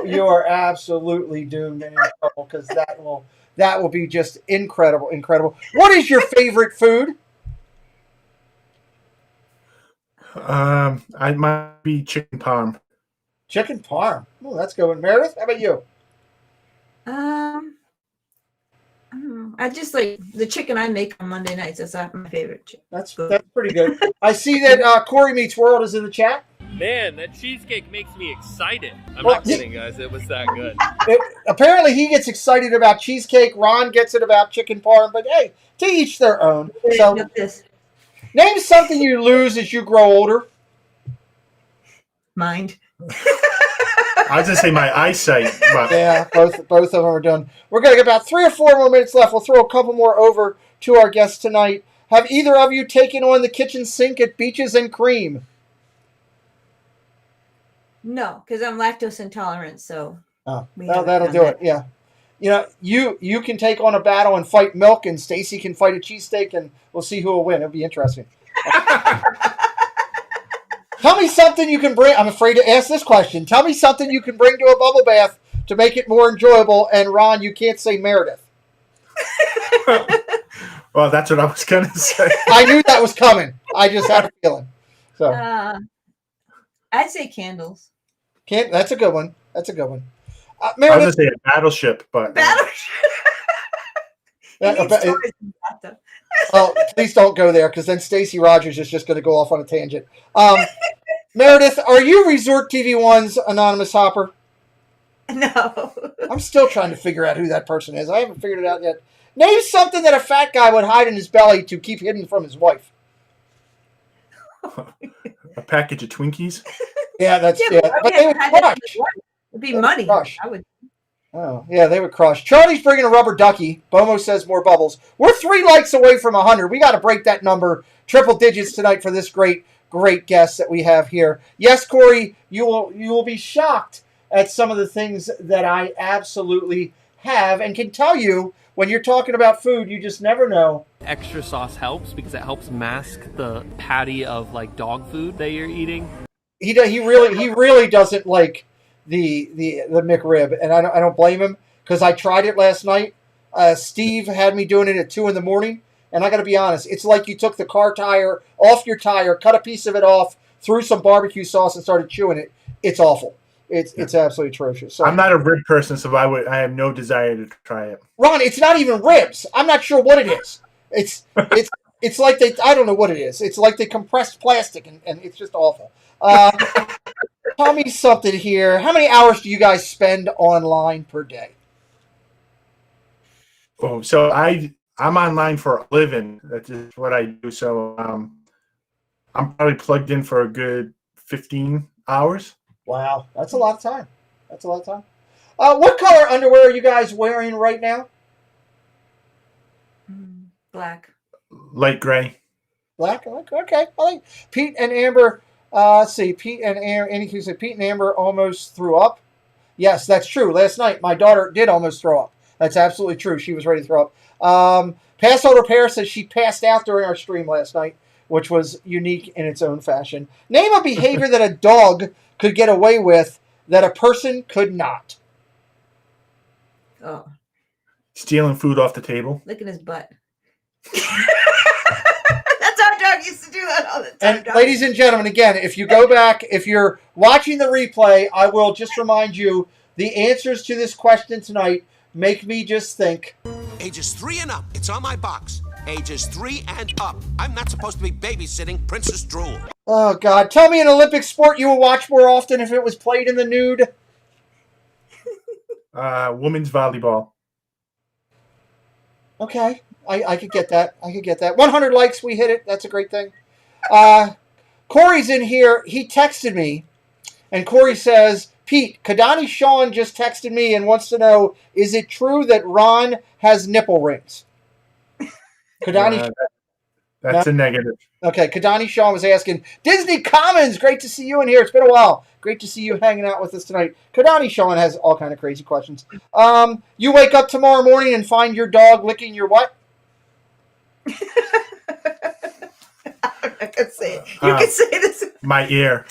you are absolutely doomed and in trouble because that will be just incredible. What is your favorite food? I might be chicken parm. Chicken parm. Oh, that's good. Meredith, how about you? I don't know. I just like the chicken I make on Monday nights. That's my favorite chicken. That's pretty good. I see that Corey Meets World is in the chat. Man, that cheesecake makes me excited. I'm not kidding, guys. It was that good. Apparently, he gets excited about cheesecake. Ron gets it about chicken parm. But hey, to each their own. So, name something you lose as you grow older. Mind. I was going to say my eyesight. But... Yeah, both of them are done. We're going to get about 3 or 4 more minutes left. We'll throw a couple more over to our guest tonight. Have either of you taken on the kitchen sink at Beaches and Cream? No, because I'm lactose intolerant, so That'll do it. Yeah. You know, you can take on a battle and fight milk, and Stacy can fight a cheesesteak, and we'll see who will win. It'll be interesting. Tell me something you can bring. I'm afraid to ask this question. Tell me something you can bring to a bubble bath to make it more enjoyable. And Ron, you can't say Meredith. Well, that's what I was going to say. I knew that was coming. I just had a feeling. So I'd say candles. That's a good one. That's a good one. I was Meredith, going to say a battleship, but oh, please don't go there, because then Stacey Rogers is just going to go off on a tangent. Meredith, are you Resort TV One's Anonymous Hopper? No. I'm still trying to figure out who that person is. I haven't figured it out yet. Name something that a fat guy would hide in his belly to keep hidden from his wife. a package of Twinkies. Yeah, that's Yeah, but they would crush. It'd be money. Crush. I would. Oh, yeah, they would crush. Charlie's bringing a rubber ducky. Bomo says more bubbles. We're 3 likes away from 100. We got to break that number. Triple digits tonight for this great guest that we have here. Yes, Corey, you will be shocked at some of the things that I absolutely have and can tell you. When you're talking about food, you just never know. Extra sauce helps because it helps mask the patty of like dog food that you're eating. He really doesn't like the McRib, and I don't blame him, because I tried it last night. Steve had me doing it at 2 a.m, and I got to be honest, it's like you took the car tire off your tire, cut a piece of it off, threw some barbecue sauce, and started chewing it. It's awful. It's absolutely atrocious. So, I'm not a rib person, so I have no desire to try it. Ron, it's not even ribs. I'm not sure what it is. It's like I don't know what it is. It's like they compressed plastic, and it's just awful. Tell me something here. How many hours do you guys spend online per day? Oh, so I'm online for a living. That's just what I do. So I'm probably plugged in for a good 15 hours. Wow, that's a lot of time. What color underwear are you guys wearing right now? Black. Light gray. Black? Okay. I like Pete and Amber. Let's see. Pete and Amber almost threw up. Yes, that's true. Last night, my daughter did almost throw up. That's absolutely true. She was ready to throw up. Passholder Pear says she passed out during our stream last night, which was unique in its own fashion. Name a behavior that a dog could get away with that a person could not. Oh. Stealing food off the table. Licking his butt. That's how dog used to do that all the time. And ladies and gentlemen, again, if you go back, if you're watching the replay, I will just remind you the answers to this question tonight make me just think. Ages 3 and up. It's on my box. Ages 3 and up. I'm not supposed to be babysitting Princess Drool. Oh, God. Tell me an Olympic sport you would watch more often if it was played in the nude. Women's volleyball. Okay. I could get that. 100 likes. We hit it. That's a great thing. Corey's in here. He texted me, and Corey says, Pete, Kadani Sean just texted me and wants to know, is it true that Ron has nipple rings? Kadani, that's a negative. Okay, Kadani Shaw was asking, Disney Commons, great to see you in here. It's been a while. Great to see you hanging out with us tonight. Kadani Shaw has all kind of crazy questions. You wake up tomorrow morning and find your dog licking your what? I can say it. You can say this. My ear.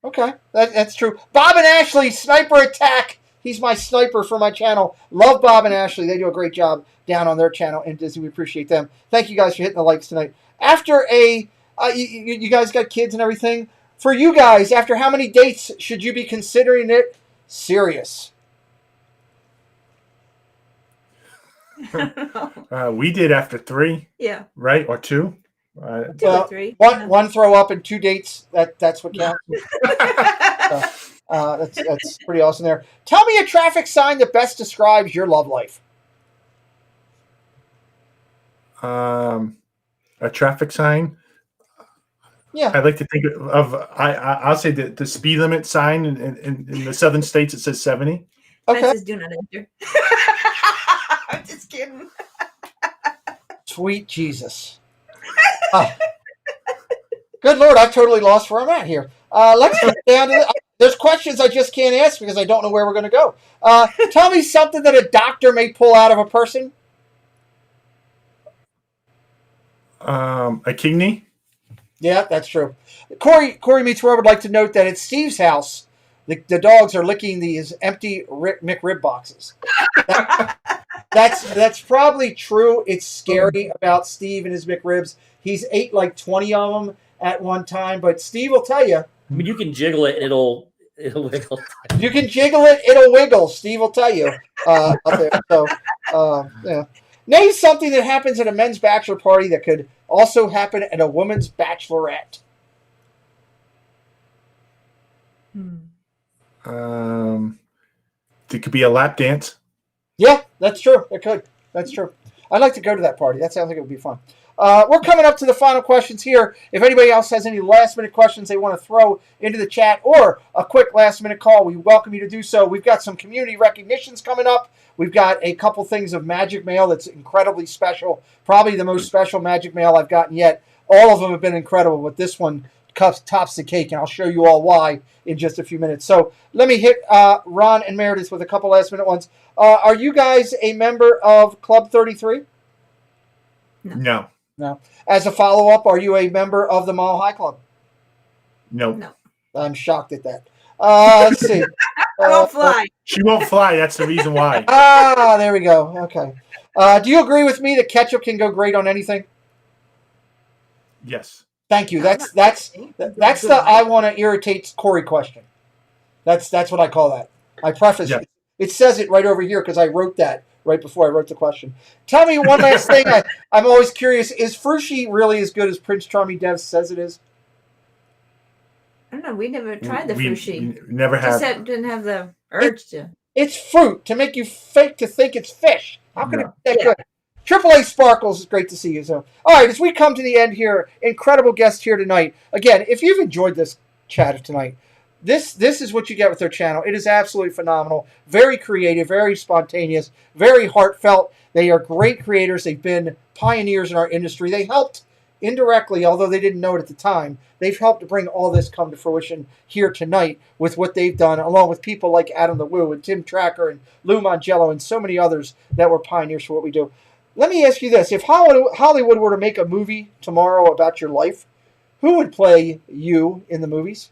Okay, that's true. Bob and Ashley, Sniper Attack. He's my sniper for my channel. Love Bob and Ashley. They do a great job down on their channel in Disney. We appreciate them. Thank you guys for hitting the likes tonight. After you guys got kids and everything. For you guys, after how many dates should you be considering it serious? We did after 3. Yeah. Right? Or 2? 2 or 3. One throw up and 2 dates. That's what counts. That's pretty awesome there. Tell me a traffic sign that best describes your love life. A traffic sign. Yeah, I'd like to think of. I'll say the speed limit sign in the southern states. It says 70. Okay. Fences do not enter. I'm just kidding. Sweet Jesus. Good Lord, I've totally lost where I'm at here. Let's get down to there's questions I just can't ask because I don't know where we're going to go. Tell me something that a doctor may pull out of a person. A kidney. Yeah, that's true. Corey Meets World would like to note that at Steve's house, the dogs are licking these empty McRib boxes. That's probably true. It's scary about Steve and his McRibs. He's ate like 20 of them at one time, but Steve will tell you. I mean, you can jiggle it, it'll wiggle. You can jiggle it, it'll wiggle. Steve will tell you. Yeah. Name something that happens at a men's bachelor party that could also happen at a woman's bachelorette. It could be a lap dance. Yeah, that's true. It could. That's true. I'd like to go to that party. That sounds like it would be fun. We're coming up to the final questions here. If anybody else has any last-minute questions they want to throw into the chat or a quick last-minute call, we welcome you to do so. We've got some community recognitions coming up. We've got a couple things of magic mail that's incredibly special, probably the most special magic mail I've gotten yet. All of them have been incredible, but this one tops the cake, and I'll show you all why in just a few minutes. So let me hit Ron and Meredith with a couple last-minute ones. Are you guys a member of Club 33? No. No. As a follow-up, are you a member of the Mile High Club? No. I'm shocked at that. Let's see. I won't fly. She won't fly. That's the reason why. There we go. Okay. Do you agree with me that ketchup can go great on anything? Yes. Thank you. That's the I want to irritate Corey question. That's what I call that. I preface it. It says it right over here because I wrote that right before I wrote the question. Tell me one last thing. I'm always curious. Is Frushi really as good as Prince Charming Dev says it is? I don't know. We never tried the Frushi. Never have. Just didn't have the urge to. It's fruit to make you fake to think it's fish. How can it be that good? AAA Sparkles, it's great to see you. So, all right, as we come to the end here, incredible guest here tonight. Again, if you've enjoyed this chat of tonight, this is what you get with their channel. It is absolutely phenomenal. Very creative, very spontaneous, very heartfelt. They are great creators. They've been pioneers in our industry. They helped indirectly, although they didn't know it at the time. They've helped to bring all this come to fruition here tonight with what they've done, along with people like Adam the Woo and Tim Tracker and Lou Mangello and so many others that were pioneers for what we do. Let me ask you this. If Hollywood were to make a movie tomorrow about your life, who would play you in the movies?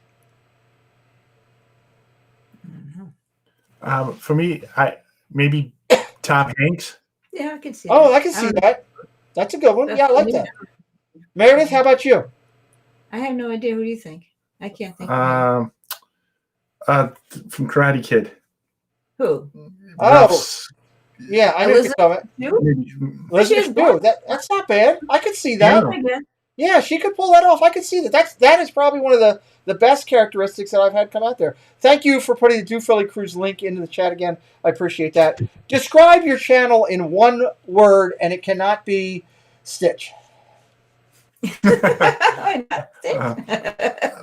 For me, maybe Tom Hanks. Yeah, I can see that. that. I can see that. That's a good one. Yeah, I like that. Meredith, how about you? I have no idea. Who do you think? I can't think. From Karate Kid. Who? Yeah, I know you're talking about. Elizabeth Shue. That's not bad. I could see that. Yeah, she could pull that off. I could see that. That is probably one of the best characteristics that I've had come out there. Thank you for putting the Duphily Crew's link into the chat again. I appreciate that. Describe your channel in one word, and it cannot be Stitch.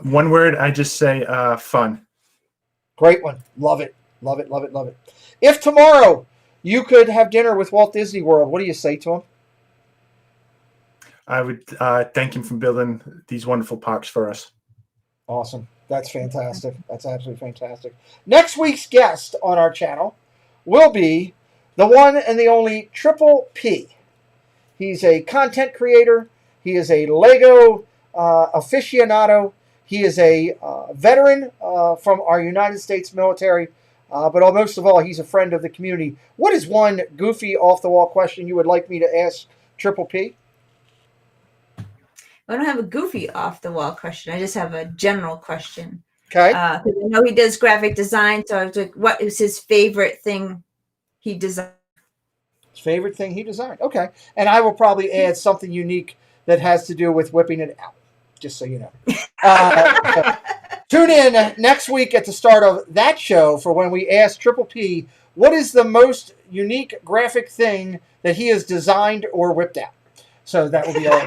One word, I just say fun. Great one. Love it. Love it, love it, love it. If tomorrow you could have dinner with Walt Disney World, what do you say to him? I would thank him for building these wonderful parks for us. Awesome. That's fantastic. That's absolutely fantastic. Next week's guest on our channel will be the one and the only Triple P. He's a content creator. He is a Lego aficionado. He is a veteran from our United States military. But most of all, he's a friend of the community. What is one goofy, off-the-wall question you would like me to ask Triple P? I don't have a goofy off-the-wall question. I just have a general question. Okay. I know he does graphic design, so I was like, what is his favorite thing he designed? His favorite thing he designed. Okay. And I will probably add something unique that has to do with whipping it out, just so you know. Tune in next week at the start of that show for when we ask Triple P what is the most unique graphic thing that he has designed or whipped out. So that will be our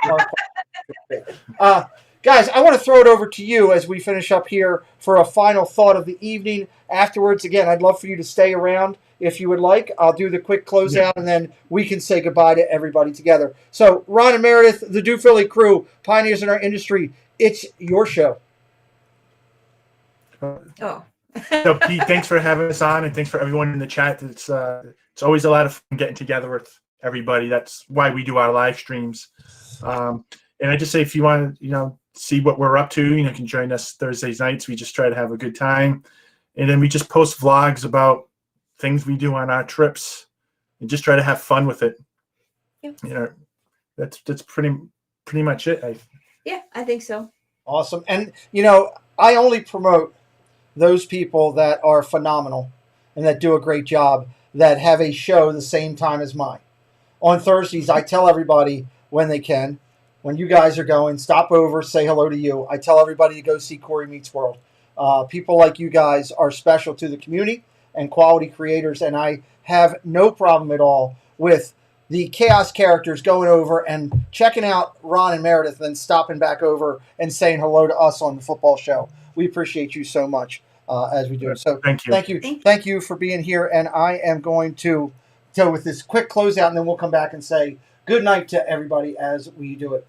guys, I want to throw it over to you as we finish up here for a final thought of the evening. Afterwards, again, I'd love for you to stay around if you would like. I'll do the quick closeout, and then we can say goodbye to everybody together. So, Ron and Meredith, the Duphily Crew, pioneers in our industry, it's your show. Oh. So, Pete, thanks for having us on, and thanks for everyone in the chat. It's always a lot of fun getting together with everybody. That's why we do our live streams. And I just say, if you want to, see what we're up to, you can join us Thursdays nights. We just try to have a good time, and then we just post vlogs about things we do on our trips, and just try to have fun with it. Yeah. That's pretty much it. Yeah, I think so. Awesome. And I only promote those people that are phenomenal and that do a great job, that have a show the same time as mine. On Thursdays, I tell everybody when they can, when you guys are going, stop over, say hello to you. I tell everybody to go see Corey Meets World. People like you guys are special to the community and quality creators, and I have no problem at all with the Chaos characters going over and checking out Ron and Meredith, and then stopping back over and saying hello to us on the football show. We appreciate you so much as we do. So thank you for being here, and I am going to go with this quick closeout, and then we'll come back and say good night to everybody as we do it.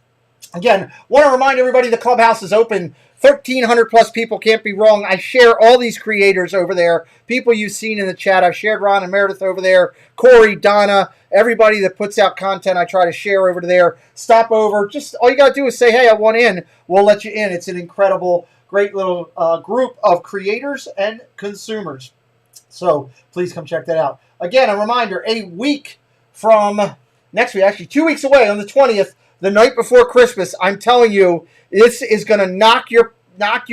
Again, want to remind everybody the clubhouse is open. 1,300 plus people, can't be wrong. I share all these creators over there, people you've seen in the chat. I've shared Ron and Meredith over there, Corey, Donna, everybody that puts out content I try to share over there. Stop over. Just all you got to do is say, hey, I want in. We'll let you in. It's an incredible, great little group of creators and consumers. So please come check that out. Again, a reminder, a week from next week, actually 2 weeks away on the 20th, the night before Christmas, I'm telling you, this is going to knock you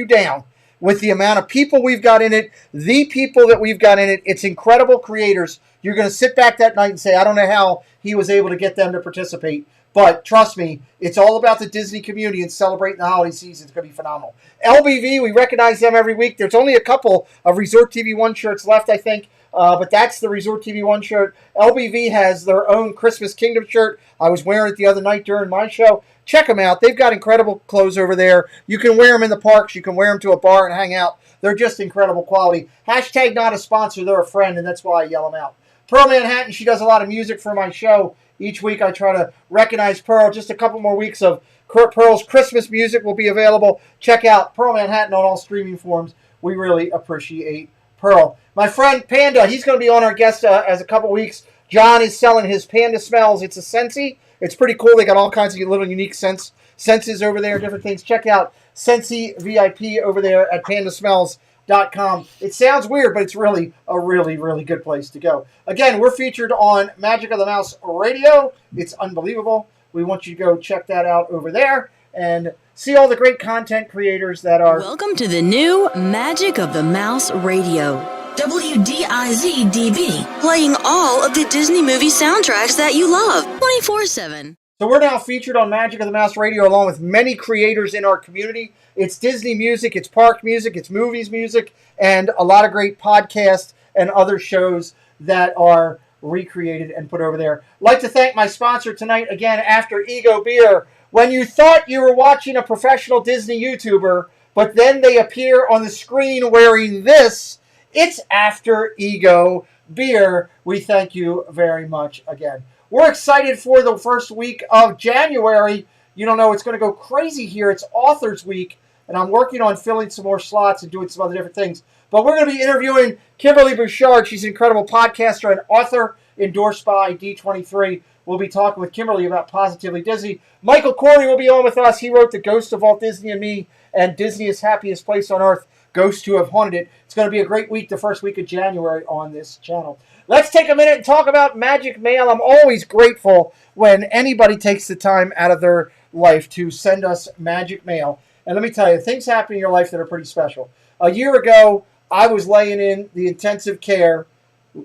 down with the amount of people we've got in it, the people that we've got in it. It's incredible creators. You're going to sit back that night and say, I don't know how he was able to get them to participate. But trust me, it's all about the Disney community and celebrating the holiday season. It's going to be phenomenal. LBV, we recognize them every week. There's only a couple of Resort TV 1 shirts left, I think. But that's the Resort TV 1 shirt. LBV has their own Christmas Kingdom shirt. I was wearing it the other night during my show. Check them out. They've got incredible clothes over there. You can wear them in the parks. You can wear them to a bar and hang out. They're just incredible quality. Hashtag not a sponsor. They're a friend, and that's why I yell them out. Pearl Manhattan, she does a lot of music for my show. Each week I try to recognize Pearl. Just a couple more weeks of Pearl's Christmas music will be available. Check out Pearl Manhattan on all streaming forms. We really appreciate Pearl. My friend Panda, he's going to be on our guest as a couple weeks. John is selling his Panda Smells. It's a Scentsy. It's pretty cool. They got all kinds of little unique senses over there, different things. Check out Scentsy VIP over there at pandasmells.com. It sounds weird, but it's really a really, really good place to go. Again, we're featured on Magic of the Mouse Radio. It's unbelievable. We want you to go check that out over there and see all the great content creators that are... Welcome to the new Magic of the Mouse Radio. WDIZ-DB, playing all of the Disney movie soundtracks that you love, 24/7. So we're now featured on Magic of the Mouse Radio along with many creators in our community. It's Disney music, it's park music, it's movies music, and a lot of great podcasts and other shows that are recreated and put over there. I'd like to thank my sponsor tonight again, After Ego Beer. When you thought you were watching a professional Disney YouTuber, but then they appear on the screen wearing this, it's After Ego Beer. We thank you very much again. We're excited for the first week of January. You don't know, it's going to go crazy here. It's Authors Week, and I'm working on filling some more slots and doing some other different things. But we're going to be interviewing Kimberly Bouchard. She's an incredible podcaster and author endorsed by D23. We'll be talking with Kimberly about Positively Disney. Michael Corey will be on with us. He wrote The Ghost of Walt Disney and Me and Disney's Happiest Place on Earth, Ghosts Who Have Haunted It. It's going to be a great week, the first week of January on this channel. Let's take a minute and talk about Magic Mail. I'm always grateful when anybody takes the time out of their life to send us Magic Mail. And let me tell you, things happen in your life that are pretty special. A year ago, I was laying in the intensive care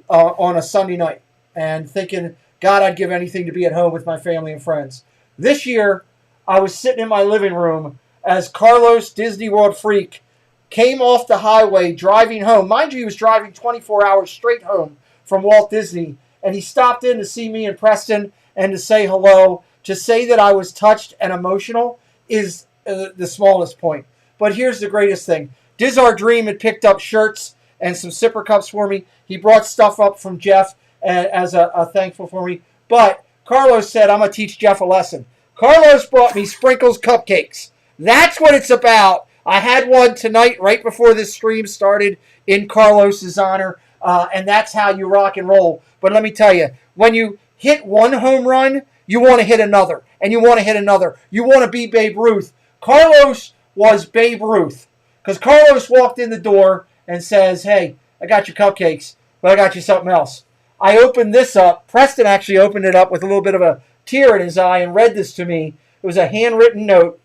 on a Sunday night and thinking, God, I'd give anything to be at home with my family and friends. This year, I was sitting in my living room as Carlos Disney World Freak came off the highway driving home. Mind you, he was driving 24 hours straight home from Walt Disney, and he stopped in to see me and Preston and to say hello. To say that I was touched and emotional is the smallest point. But here's the greatest thing. Diz Our Dream had picked up shirts and some sipper cups for me. He brought stuff up from Jeff as a thankful for me. But Carlos said, I'm going to teach Jeff a lesson. Carlos brought me Sprinkles cupcakes. That's what it's about. I had one tonight right before this stream started in Carlos's honor, and that's how you rock and roll. But let me tell you, when you hit one home run, you want to hit another, and you want to hit another. You want to be Babe Ruth. Carlos was Babe Ruth because Carlos walked in the door and says, hey, I got your cupcakes, but I got you something else. I opened this up. Preston actually opened it up with a little bit of a tear in his eye and read this to me. It was a handwritten note.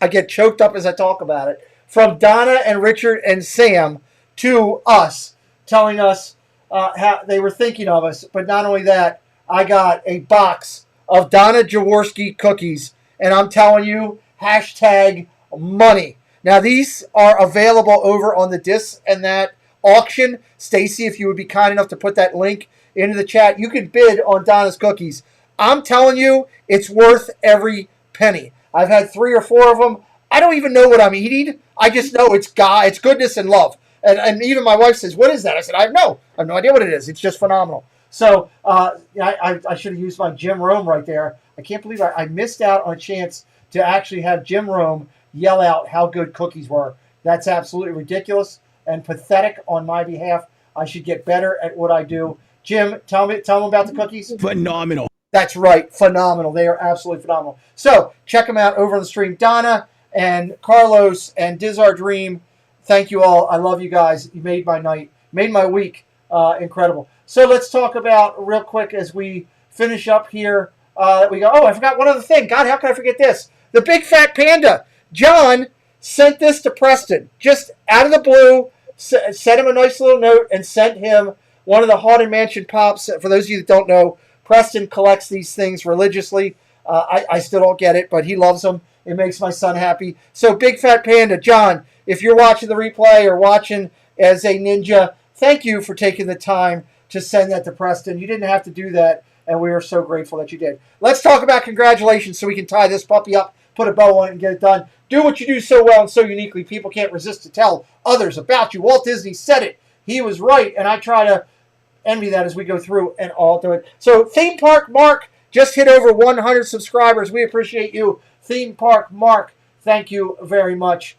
I get choked up as I talk about it. From Donna and Richard and Sam to us, telling us how they were thinking of us. But not only that, I got a box of Donna Jaworski cookies. And I'm telling you, hashtag money. Now, these are available over on the This and That auction. Stacy, if you would be kind enough to put that link into the chat, you can bid on Donna's cookies. I'm telling you, it's worth every penny. I've had 3 or 4 of them. I don't even know what I'm eating. I just know it's goodness and love. And even my wife says, what is that? I said, I have no idea what it is. It's just phenomenal. So I should have used my Jim Rome right there. I can't believe I missed out on a chance to actually have Jim Rome yell out how good cookies were. That's absolutely ridiculous and pathetic on my behalf. I should get better at what I do. Jim, tell them about the cookies. Phenomenal. That's right, phenomenal. They are absolutely phenomenal. So check them out over on the stream. Donna and Carlos and Dizar Dream, thank you all. I love you guys. You made my night, made my week incredible. So let's talk about real quick as we finish up here. We go, I forgot one other thing. God, how can I forget this? The Big Fat Panda. John sent this to Preston just out of the blue, sent him a nice little note and sent him one of the Haunted Mansion pops. For those of you that don't know, Preston collects these things religiously. I still don't get it, but he loves them. It makes my son happy. So Big Fat Panda, John, if you're watching the replay or watching as a ninja, thank you for taking the time to send that to Preston. You didn't have to do that, and we are so grateful that you did. Let's talk about congratulations so we can tie this puppy up, put a bow on it, and get it done. Do what you do so well and so uniquely. People can't resist to tell others about you. Walt Disney said it. He was right, and I try to envy that as we go through and all do it. So Theme Park Mark just hit over 100 subscribers. We appreciate you. Theme Park Mark, thank you very much.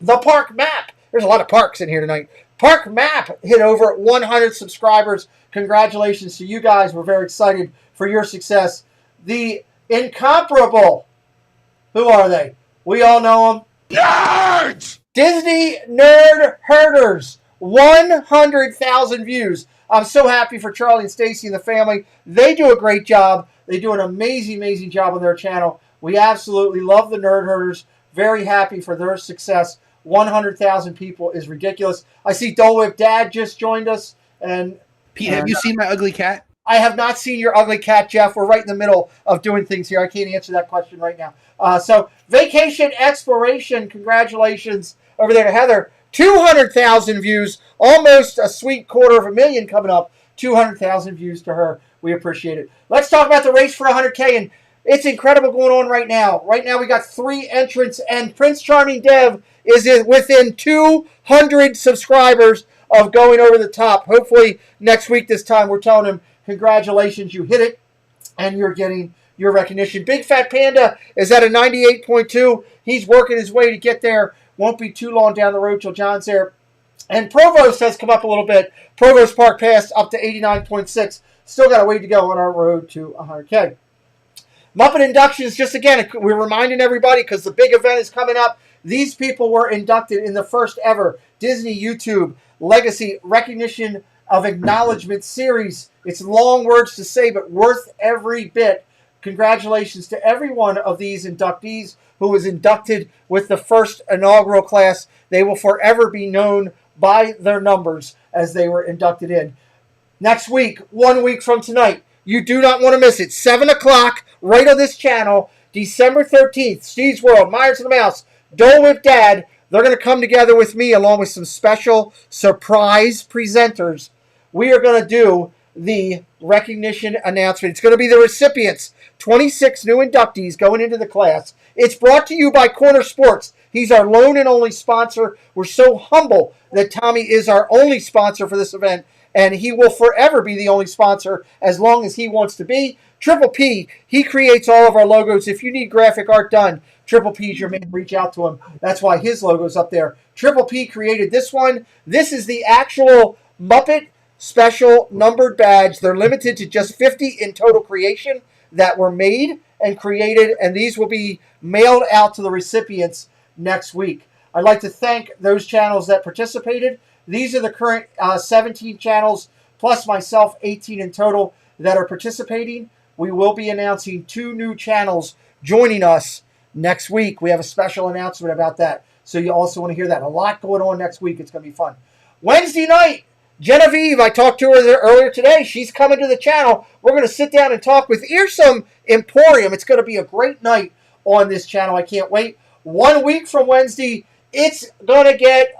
The Park Map. There's a lot of parks in here tonight. Park Map hit over 100 subscribers. Congratulations to you guys. We're very excited for your success. The Incomparable. Who are they? We all know them. Nerds! Disney Nerd Herders. 100,000 views. I'm so happy for Charlie and Stacy and the family. They do a great job. They do an amazing, amazing job on their channel. We absolutely love the Nerd Herders. Very happy for their success. 100,000 people is ridiculous. I see Dole Whip Dad just joined us. And Pete, have you seen my ugly cat? I have not seen your ugly cat, Jeff. We're right in the middle of doing things here. I can't answer that question right now. So Vacation Exploration, congratulations over there to Heather. 200,000 views, almost a sweet 250,000 coming up. 200,000 views to her. We appreciate it. Let's talk about the race for 100K, and it's incredible going on right now. Right now we got 3 entrants, and Prince Charming Dev is within 200 subscribers of going over the top. Hopefully next week this time we're telling him, congratulations, you hit it, and you're getting your recognition. Big Fat Panda is at a 98.2. He's working his way to get there. Won't be too long down the road till John's there. And Provost has come up a little bit. Provost Park Pass up to 89.6. Still got a way to go on our road to 100K. Muppet inductions, just again, we're reminding everybody because the big event is coming up. These people were inducted in the first ever Disney YouTube Legacy Recognition of Acknowledgement series. It's long words to say, but worth every bit. Congratulations to every one of these inductees who was inducted with the first inaugural class. They will forever be known by their numbers as they were inducted in. Next week, 1 week from tonight, you do not want to miss it. 7 o'clock, right on this channel, December 13th, Steve's World, Myers and the Mouse, Dole Whip Dad. They're going to come together with me along with some special surprise presenters. We are going to do the recognition announcement. It's going to be the recipients, 26 new inductees going into the class. It's brought to you by Corner Sports. He's our lone and only sponsor. We're so humble that Tommy is our only sponsor for this event, and he will forever be the only sponsor as long as he wants to be. Triple P, he creates all of our logos. If you need graphic art done, Triple P's your man. Reach out to him. That's why his logo's up there. Triple P created this one. This is the actual Muppet special numbered badge. They're limited to just 50 in total creation that were made and created, and these will be mailed out to the recipients next week. I'd like to thank those channels that participated. These are the current 17 channels, plus myself, 18 in total, that are participating. We will be announcing 2 new channels joining us next week. We have a special announcement about that, so you also want to hear that. A lot going on next week. It's going to be fun. Wednesday night, Genevieve, I talked to her there earlier today. She's coming to the channel. We're going to sit down and talk with Earsome Emporium. It's going to be a great night on this channel. I can't wait. 1 week from Wednesday, it's going to get,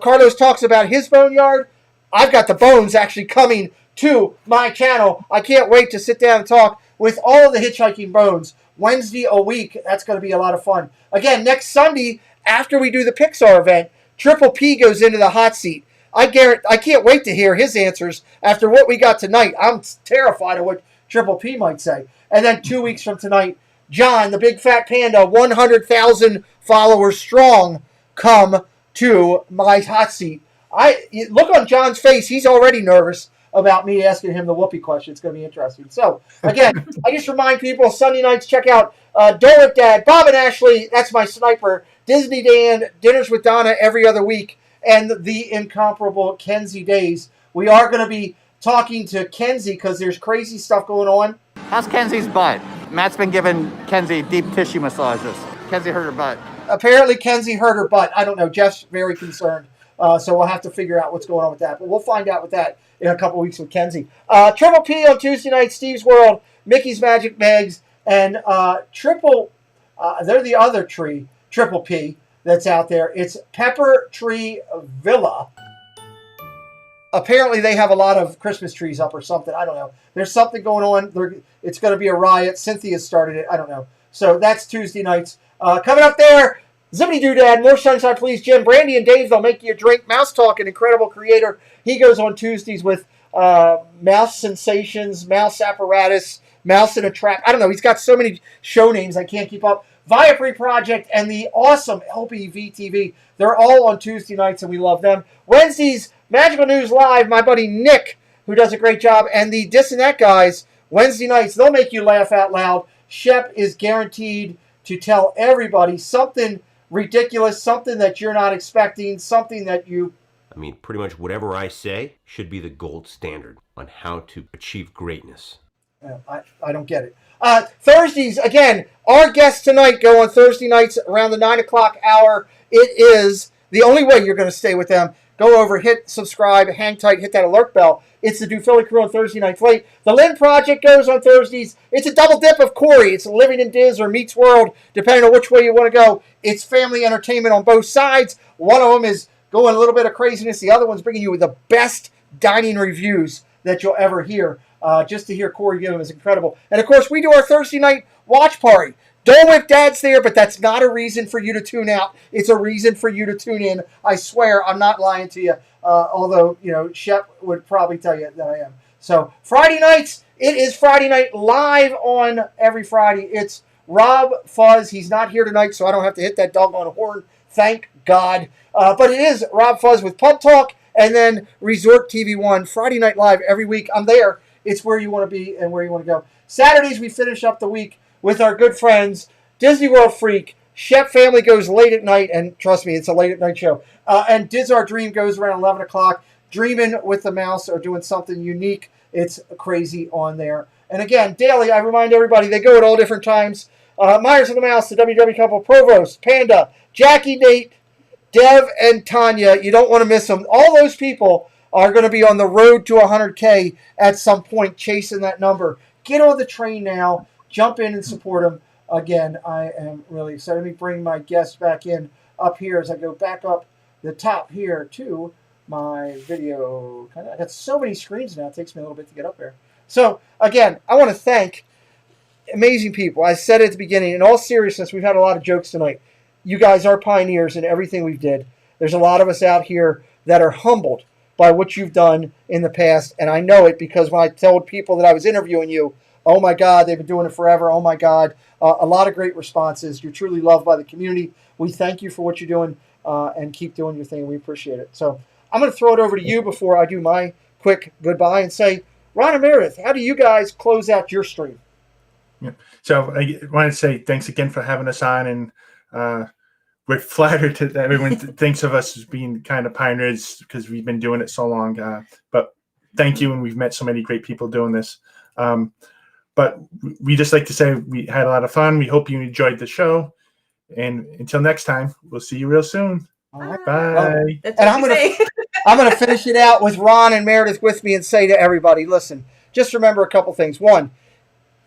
Carlos talks about his boneyard. I've got the bones actually coming to my channel. I can't wait to sit down and talk with all of the hitchhiking bones. Wednesday a week. That's going to be a lot of fun. Again, next Sunday, after we do the Pixar event, Triple P goes into the hot seat. I can't wait to hear his answers after what we got tonight. I'm terrified of what Triple P might say. And then 2 weeks from tonight, John, the big fat panda, 100,000 followers strong, come to my hot seat. Look on John's face. He's already nervous about me asking him the whoopee question. It's going to be interesting. So, again, I just remind people, Sunday nights, check out Dole with Dad, Bob and Ashley, that's my sniper, Disney Dan, Dinners with Donna every other week, and the incomparable Kenzie Days. We are going to be talking to Kenzie because there's crazy stuff going on. How's Kenzie's butt? Matt's been giving Kenzie deep tissue massages. Kenzie hurt her butt. Apparently Kenzie hurt her butt. I don't know. Jeff's very concerned. So we'll have to figure out what's going on with that. But we'll find out with that in a couple weeks with Kenzie. Triple P on Tuesday night, Steve's World, Mickey's Magic Megs, and they're the other tree, Triple P, that's out there. It's Pepper Tree Villa. Apparently they have a lot of Christmas trees up or something. I don't know. There's something going on. It's going to be a riot. Cynthia started it. I don't know. So that's Tuesday nights. Coming up there, Zippity Doodad, More Sunshine Please, Jim, Brandy, and Dave, they'll make you a drink. Mouse Talk, an incredible creator. He goes on Tuesdays with Mouse Sensations, Mouse Apparatus, Mouse in a Trap. I don't know. He's got so many show names I can't keep up. Viapre Project and the awesome LBV TV. They're all on Tuesday nights, and we love them. Wednesdays, Magical News Live, my buddy Nick, who does a great job, and the Dis and That guys, Wednesday nights, they'll make you laugh out loud. Shep is guaranteed to tell everybody something ridiculous, something that you're not expecting, something that you... I mean, pretty much whatever I say should be the gold standard on how to achieve greatness. I don't get it. Thursdays, again, our guests tonight go on Thursday nights around the 9 o'clock hour. It is the only way you're going to stay with them. Go over, hit subscribe, hang tight, hit that alert bell. It's the Duphily Crew on Thursday nights late. The Lynn Project goes on Thursdays. It's a double dip of Corey. It's Living in Diz or Meets World, depending on which way you want to go. It's family entertainment on both sides. One of them is going a little bit of craziness. The other one's bringing you the best dining reviews that you'll ever hear. Just to hear Corey give them is incredible. And, of course, we do our Thursday night watch party. Dole Whip Dad's there, but that's not a reason for you to tune out. It's a reason for you to tune in. I swear, I'm not lying to you, although, Shep would probably tell you that I am. So, Friday nights, it is Friday Night Live on every Friday. It's Rob Fuzz. He's not here tonight, so I don't have to hit that doggone horn. Thank God. But it is Rob Fuzz with Pub Talk and then Resort TV1, Friday Night Live every week. I'm there. It's where you want to be and where you want to go. Saturdays, we finish up the week with our good friends, Disney World Freak. Shep Family goes late at night, and trust me, it's a late at night show. And Diz Our Dream goes around 11 o'clock. Dreaming with the Mouse or doing something unique. It's crazy on there. And again, daily, I remind everybody, they go at all different times. Myers and the Mouse, the WW couple, Provost, Panda, Jackie, Nate, Dev, and Tanya. You don't want to miss them. All those people are going to be on the road to 100K at some point, chasing that number. Get on the train now. Jump in and support them. Again, I am really excited. Let me bring my guests back in up here as I go back up the top here to my video. I got so many screens now. It takes me a little bit to get up there. So, again, I want to thank amazing people. I said at the beginning, in all seriousness, we've had a lot of jokes tonight. you guys are pioneers in everything we've did. There's a lot of us out here that are humbled by what you've done in the past, and I know it because when I told people that I was interviewing you, oh my God, they've been doing it forever. Oh my God, a lot of great responses. You're truly loved by the community. We thank you for what you're doing, and keep doing your thing. We appreciate it. So I'm going to throw it over to you before I do my quick goodbye and say, Ron and Meredith, how do you guys close out your stream? Yeah. So I want to say thanks again for having us on, and we're flattered that everyone thinks of us as being kind of pioneers because we've been doing it so long. But thank you, and we've met so many great people doing this. But we just like to say we had a lot of fun. We hope you enjoyed the show. And until next time, we'll see you real soon. All right. Bye. And I'm going to finish it out with Ron and Meredith with me and say to everybody, listen, just remember a couple things. One,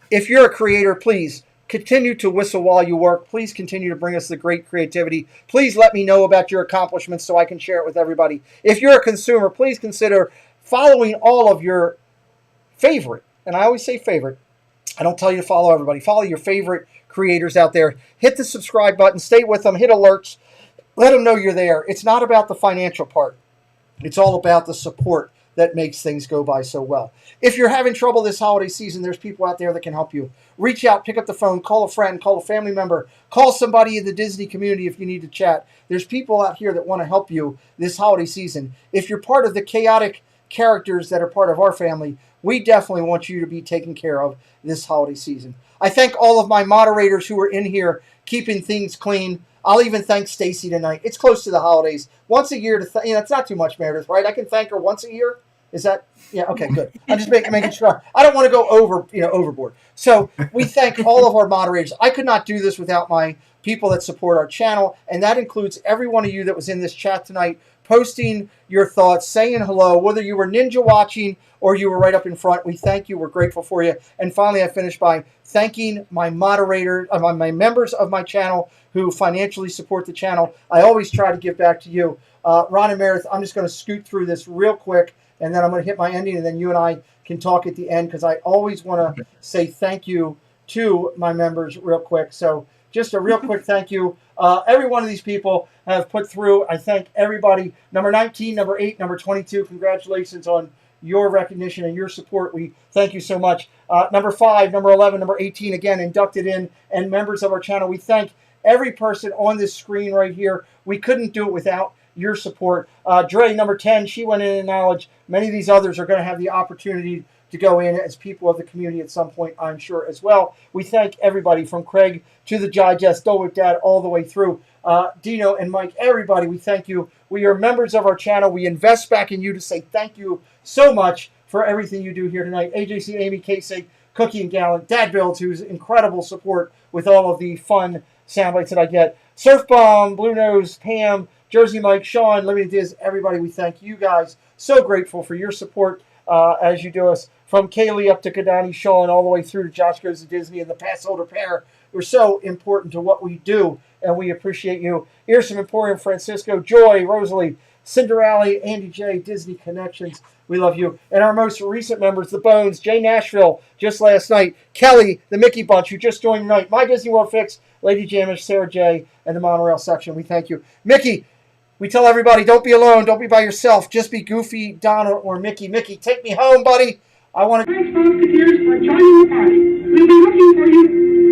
if you're a creator, please continue to whistle while you work. Please continue to bring us the great creativity. Please let me know about your accomplishments so I can share it with everybody. If you're a consumer, please consider following all of your favorite, and I always say favorite, I don't tell you to follow everybody. Follow your favorite creators out there. Hit the subscribe button. Stay with them. Hit alerts. Let them know you're there. It's not about the financial part. It's all about the support that makes things go by so well. If you're having trouble this holiday season, there's people out there that can help you. Reach out, pick up the phone, call a friend, call a family member, call somebody in the Disney community if you need to chat. There's people out here that want to help you this holiday season. If you're part of the chaotic characters that are part of our family, we definitely want you to be taken care of this holiday season. I thank all of my moderators who are in here keeping things clean. I'll even thank Stacy tonight. It's close to the holidays. Once a year, it's not too much, Meredith, right? I can thank her once a year. Is that, yeah, okay, good. I'm just making sure. I don't want to go overboard. So we thank all of our moderators. I could not do this without my people that support our channel, and that includes every one of you that was in this chat tonight, posting your thoughts, saying hello, whether you were ninja watching or you were right up in front. We thank you. We're grateful for you. And finally, I finish by thanking my moderator, my members of my channel who financially support the channel. I always try to give back to you. Ron and Meredith, I'm just going to scoot through this real quick, and then I'm going to hit my ending, and then you and I can talk at the end because I always want to say thank you to my members real quick. So just a real quick thank you. Every one of these people have put through. I thank everybody. Number 19, number 8, number 22. Congratulations on your recognition and your support. We thank you so much. Number 5, number 11, number 18, again, inducted in, and members of our channel. We thank every person on this screen right here. We couldn't do it without your support. Dre, number 10, she went in knowledge. Many of these others are going to have the opportunity to go in as people of the community at some point, I'm sure, as well. We thank everybody from Craig to the Digest, Dolwick Dad, all the way through. Dino and Mike, everybody, we thank you. We are members of our channel. We invest back in you to say thank you so much for everything you do here tonight. AJC, Amy, Casey, Cookie and Gallant, Dad Builds, who's incredible support with all of the fun sound bites that I get. Surf Bomb, Blue Nose, Pam, Jersey Mike, Sean, Limited Diz, everybody, we thank you guys. So grateful for your support as you do us. From Kaylee up to Kadani, Sean, all the way through to Josh Goes to Disney and the Passholder Pair. You're so important to what we do, and we appreciate you. Here's some Emporium Francisco, Joy, Rosalie, Cinderella, Andy J, Disney Connections. We love you. And our most recent members, the Bones, Jay Nashville, just last night, Kelly, the Mickey Bunch, who just joined tonight, My Disney World Fix, Lady Jamish, Sarah J, and the Monorail section. We thank you. Mickey, we tell everybody, don't be alone, don't be by yourself, just be Goofy, Donna, or Mickey. Mickey, take me home, buddy. I want to... Thanks, volunteers, for joining the party. We'll be looking for you